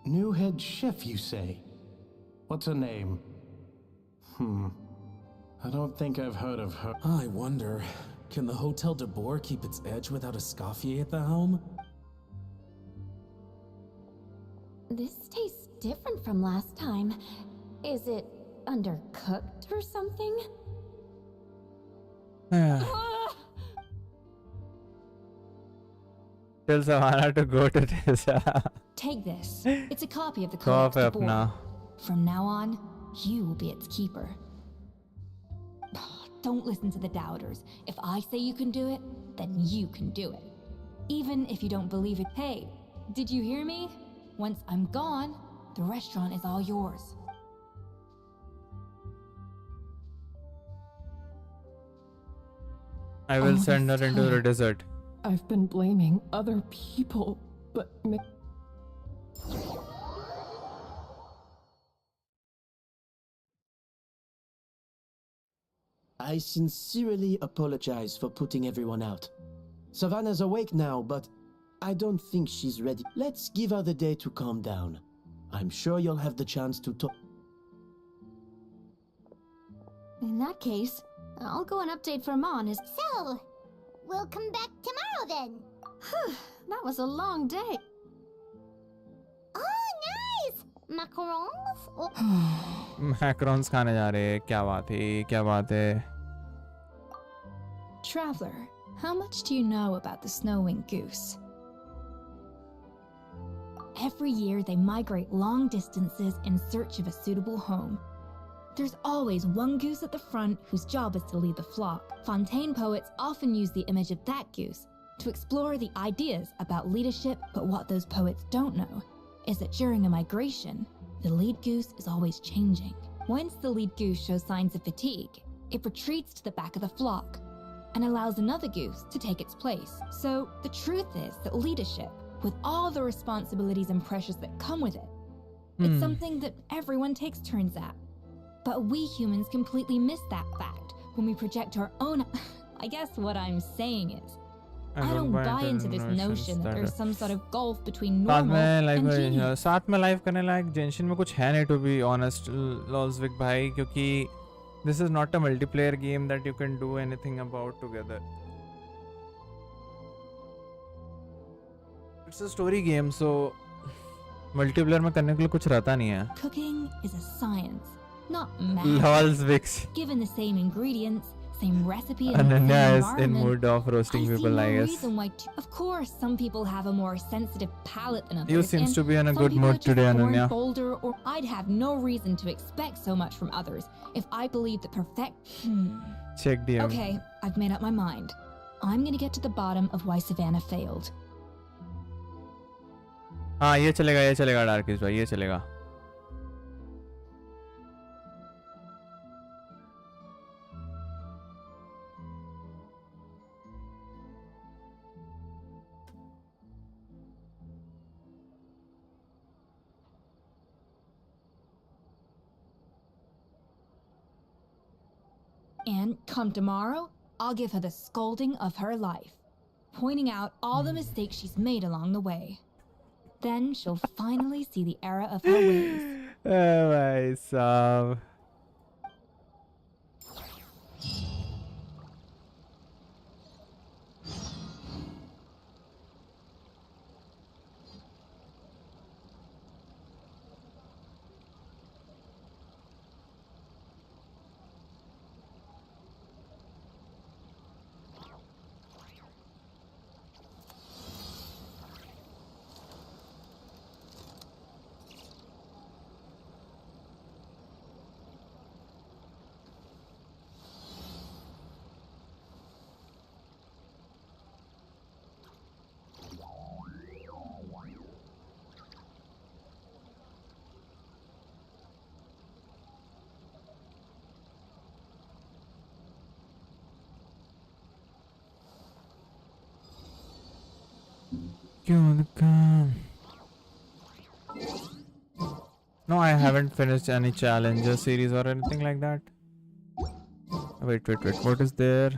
New head chef, you say? What's her name? I don't think I've heard of her. I wonder, can the Hotel de Boer keep its edge without Escoffier at the helm? This tastes different from last time. Is it undercooked or something? Tell Savannah to go to this. Take this. It's a copy of the Go Codex de Boer. अपना. From now on, you will be its keeper. Don't listen to the doubters. If I say you can do it, then you can do it. Even if you don't believe it. Hey, did you hear me? Once I'm gone, the restaurant is all yours. I will All send her this into the time. desert. I've been blaming other people, but I sincerely apologize for putting everyone out. Savannah's awake now, but I don't think she's ready. Let's give her the day to calm down. I'm sure you'll have the chance to talk. In that case, I'll go and update for Mon as So, we'll come back tomorrow then. that was a long day. Oh, nice! Macarons? Oh. Macarons खाने जा रहे हैं. क्या बात है? Traveler, how much do you know about the snow-winged goose? Every year they migrate long distances in search of a suitable home. There's always one goose at the front whose job is to lead the flock. Fontaine poets often use the image of that goose to explore the ideas about leadership, but what those poets don't know is that during a migration, the lead goose is always changing. Once the lead goose shows signs of fatigue, it retreats to the back of the flock and allows another goose to take its place. So the truth is that leadership, with all the responsibilities and pressures that come with it, it's something that everyone takes turns at. But we humans completely miss that fact when we project our own... I guess what I'm saying is, I don't buy into this notion that there's some sort of gulf between साथ normal में and like genius. साथ में live करने लायक जेंशिन में कुछ है नहीं to be honest लॉल्सविक भाई, क्योंकि this is not a multiplayer game that you can do anything about together. It's a story game, so multiplayer में करने के लिए कुछ रहता नहीं है. Cooking is a science, not math. लॉल्सविक्स. Given the same ingredients, same recipe, and Ananya same is in environment, mood of roasting I see people, no I guess. reason why. Of course, some people have a more sensitive palate than others. You seems and to be in a some good people mood are just today, born Ananya. bolder, or I'd have no reason to expect so much from others if I believed that Check DM. Okay, I've made up my mind. I'm gonna get to the bottom of why Savannah failed. हाँ ये चलेगा darkish भाई, ये चलेगा. And come tomorrow, I'll give her the scolding of her life, pointing out all the mistakes she's made along the way. Then she'll finally see the error of her ways. भाई साहब. No, I haven't finished any challenger series or anything like that. Wait. What is there?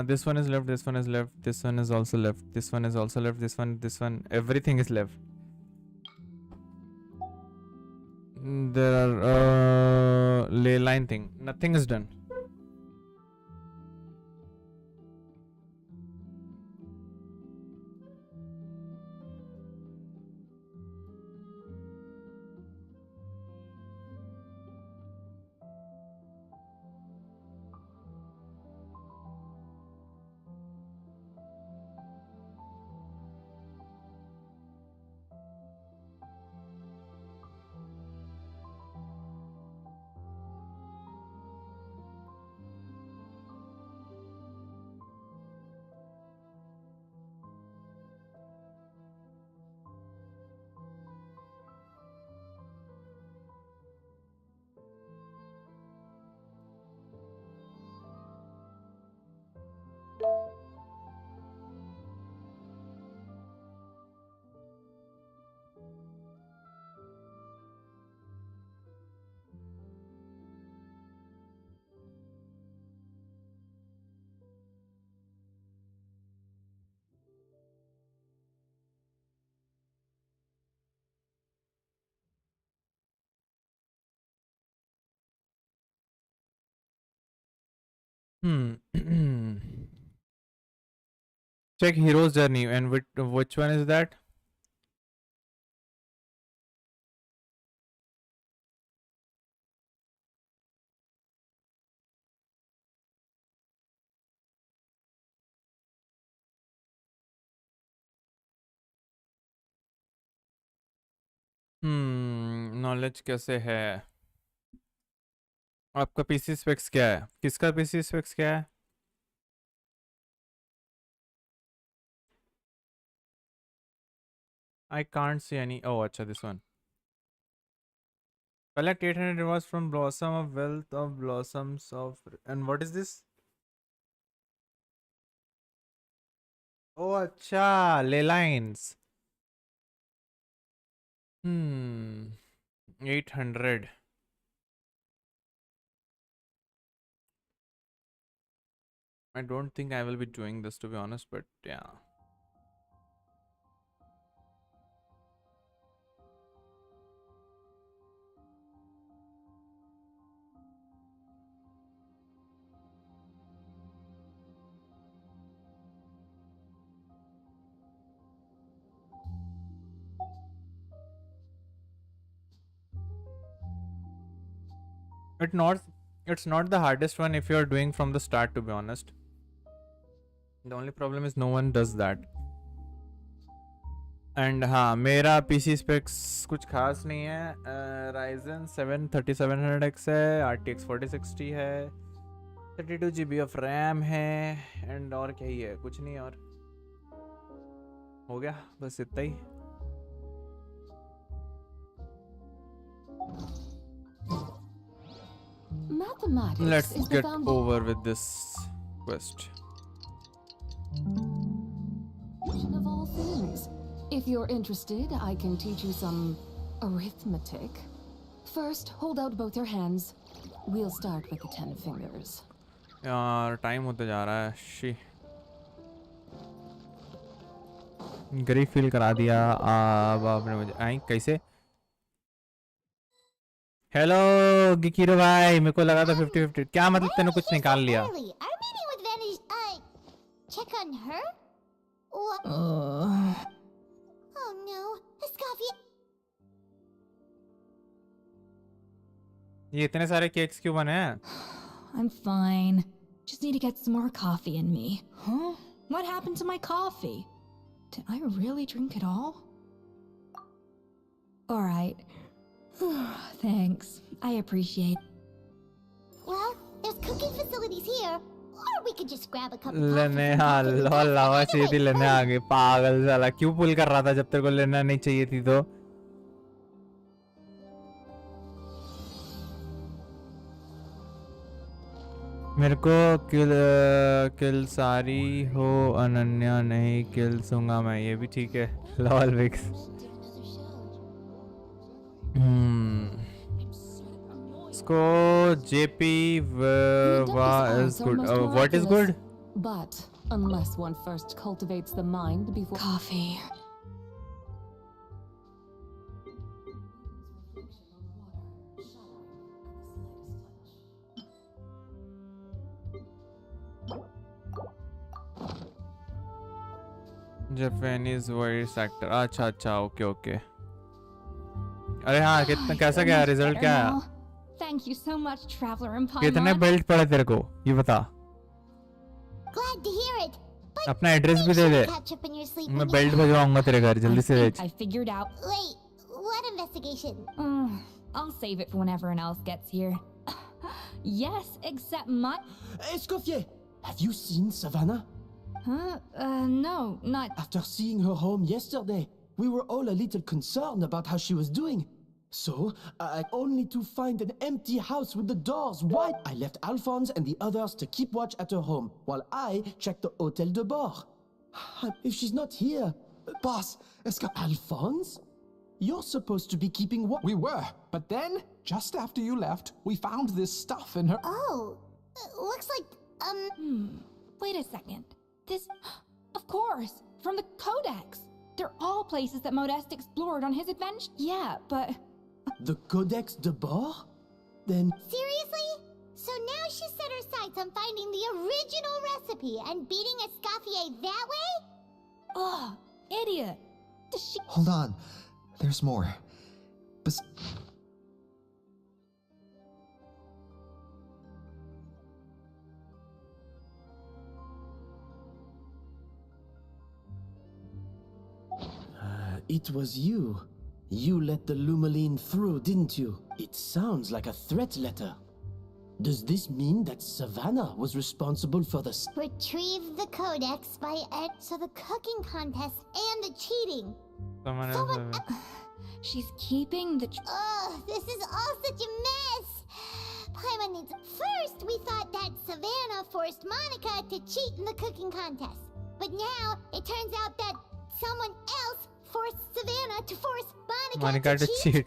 This one is left. This one is left. This one is also left. This one is also left. This one. Everything is left. There are ley line thing. Nothing is done. Check hero's journey, and which one is that? Knowledge कैसे है? आपका PC specs क्या है? किसका PC specs क्या है? I can't see any. Oh, acha, this one. Collect 800 rewards from Blossom of Wealth of Blossoms of. And what is this? Oh, acha, ley lines. 800. I don't think I will be doing this, to be honest, but yeah. It's not the hardest one if you're doing from the start, to be honest. The only problem is no one does that. And हाँ मेरा PC specs कुछ खास नहीं है. Ryzen 7 3700X है, RTX 4060 है, 32GB of RAM है, and और क्या ही है, कुछ नहीं और. हो गया बस इतना ही. Mathematics. Let's is get the over with this quest. Of all things. If you're interested, I can teach you some arithmetic. First, hold out both your hands. We'll start with the 10 fingers. यार time होते जा रहा है. She गरीब feel करा दिया. अब आपने मुझे आई कैसे. हेलो गिकीरो भाई, मेरे को लगा था 50-50. क्या मतलब तूने कुछ निकाल लिया. Our meeting with Vanish, check on her? What? Oh no, Escoffier. ये इतने सारे केक्स क्यों बने हैं. I'm fine. Just need to get some more coffee in me. Huh? What happened to my coffee? Did I really drink it all? All right. Thanks. I appreciate. Well, there's cooking facilities here, or we could just grab a cup of coffee. Linnea lol lava चाहिए थी. Linnea आ गई. पागल साला क्यों पुल कर रहा था जब तेरे को Linnea नहीं चाहिए थी तो. मेरे को किल सारी हो अनन्या नहीं किल सूंगा मैं. ये भी ठीक है. Lol Vicks. इसको JP is good. What is good? But unless one first cultivates the mind before Coffee. Japanese voice actor. अच्छा अच्छा ओके ओके. अरे हाँ कितना कैसा गया रिजल्ट क्या है. Thank you so much, Traveler and Paimon. कितने बेल्ट पड़े तेरे को ये बता. Glad to hear it. But अपना एड्रेस भी दे दे. catch up in your sleep. मैं बेल्ट भिजवाऊंगा तेरे घर जल्दी से भेज. I figured out. Wait, what investigation? I'll save it for when everyone else gets here. Yes, except my. Escoffier, have you seen Savannah? Huh? No, not. After seeing her home yesterday, we were all a little concerned about how she was doing. So, only to find an empty house with the doors wide, I left Alphonse and the others to keep watch at her home, while I checked the Hotel de Bord. If she's not here... Boss, Alphonse? You're supposed to be keeping watch. We were, but then, just after you left, we found this stuff in her... Oh, looks like, Wait a second. This... Of course, from the Codex. They're all places that Modeste explored on his adventure. Yeah, but... The Codex de Bord? Then... Seriously? So now she set her sights on finding the original recipe and beating Escoffier that way? Ugh, idiot. Does she... Hold on. There's more. It was you. You let the Lumaline through, didn't you? It sounds like a threat letter. Does this mean that Savannah was responsible for the... Retrieve the Codex by Ed, so the cooking contest and the cheating. She's keeping the... Ugh, this is all such a mess. Paimon needs... First, we thought that Savannah forced Monica to cheat in the cooking contest. But now, it turns out that someone else forced Savannah to force Monica to cheat.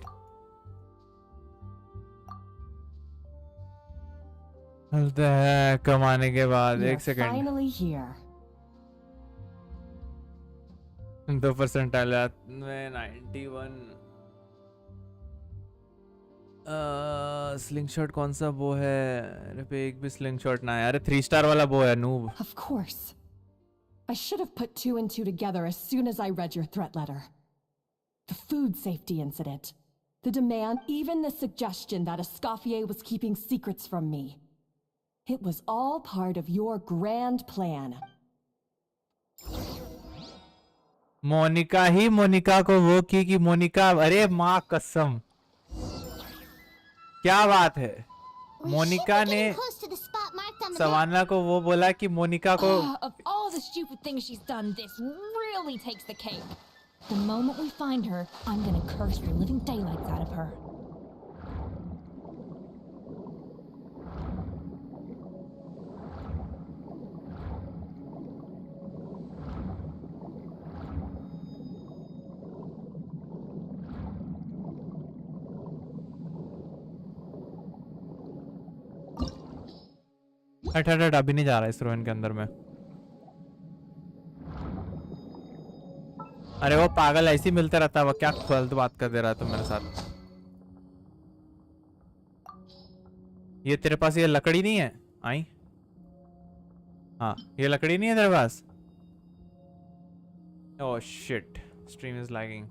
चलते हैं कमाने के बाद You're एक second finally here. 2% हालात में 91 sling shot कौन सा वो है अरे पे एक भी स्लिंग शॉट ना है अरे 3 स्टार वाला वो है noob Of course. I should have put 2 and 2 together as soon as I read your threat letter. The food safety incident. The demand, even the suggestion that Escoffier was keeping secrets from me. It was all part of your grand plan. Monica ही Monica को वो की कि मोनिका अरे माँ कसम क्या बात है मोनिका ने सवाना को वो बोला कि मोनिका को Of all the stupid things she's done, this really takes the cake. The moment we find her, I'm gonna curse the living daylights out of her. हट अभी नहीं जा रहा इस रूइन के अंदर में अरे वो पागल ऐसे ही मिलते रहता है वो क्या फालतू बात कर दे रहा है तुम मेरे साथ ये तेरे पास ये लकड़ी नहीं है आई हाँ ये लकड़ी नहीं है तेरे पास oh shit stream is lagging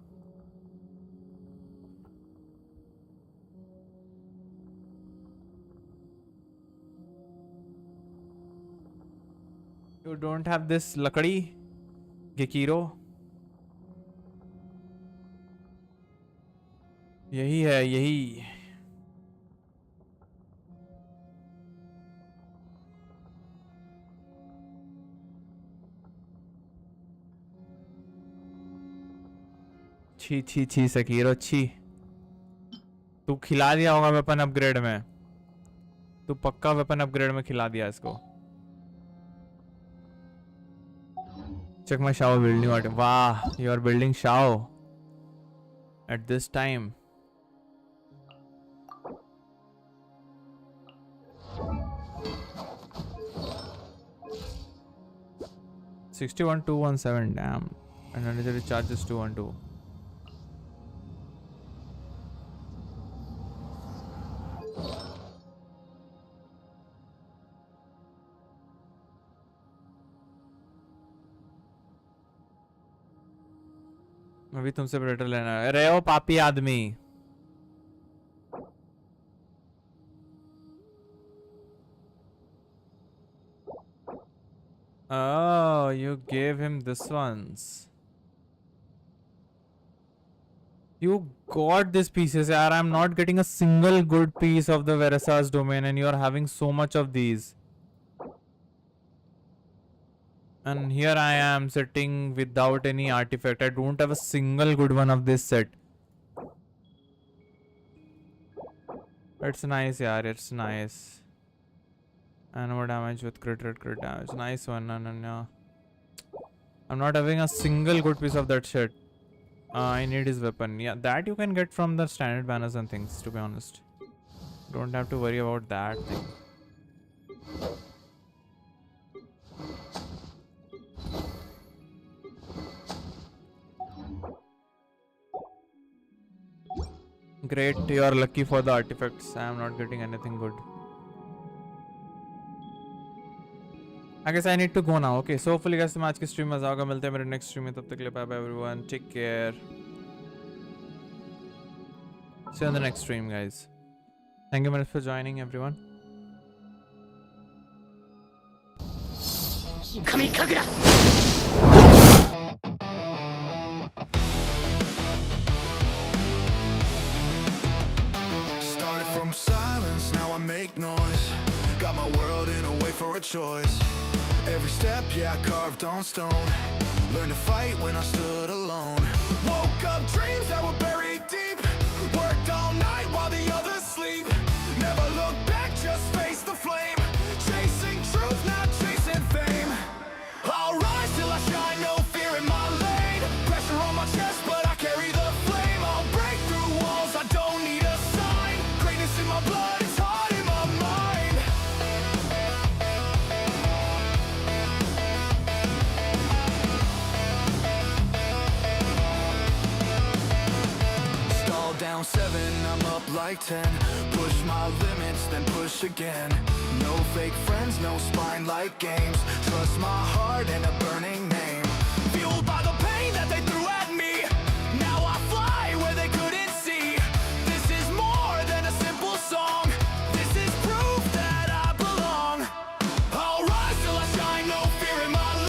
You don't have this लकड़ी गेकीरो यही है यही छी छी छी सकीरो छी तू खिला दिया होगा वेपन अपग्रेड में तू पक्का वेपन अपग्रेड में खिला दिया इसको Check my Shao building item. Wow, you are building Shao at this time. $61,217. Damn. And unnecessary charges 212. अभी तुमसे प्रेडेटर लेना है अरे ओ पापी आदमी Oh, you gave him this ones. You got these pieces, yaar. I'm not getting a single good piece of the Versa's domain, and you're having so much of these. And here I am sitting without any artifact. I don't have a single good one of this set. It's nice, yaar. It's nice. And more damage with crit damage. Nice one. No. I'm not having a single good piece of that shit. I need his weapon. Yeah, that you can get from the standard banners and things, to be honest. Don't have to worry about that thing. Great, you are lucky for the artifacts. I am not getting anything good. I guess I need to go now. Okay, so hopefully guys मैं आज की stream मजा आएगा मिलते हैं मेरे next stream में तब तक के लिए bye bye everyone. Take care. See you on the next stream guys. Thank you very much for joining everyone. Started from silence, now I make noise. Got my world in a way for a choice. Every step, yeah, I carved on stone. Learned to fight when I stood alone. Woke up dreams that were buried deep. Worked all night while the others sleep. Never look back, just face the flame. Chasing truth, not chasing fame. I'll rise till I shine, no fear in my lane. Pressure on my chest, but I carry the flame. I'll break through walls, I don't need a sign. Greatness in my blood, it's hard in my mind. like 10. Push my limits, then push again. No fake friends, no spine like games. Trust my heart and a burning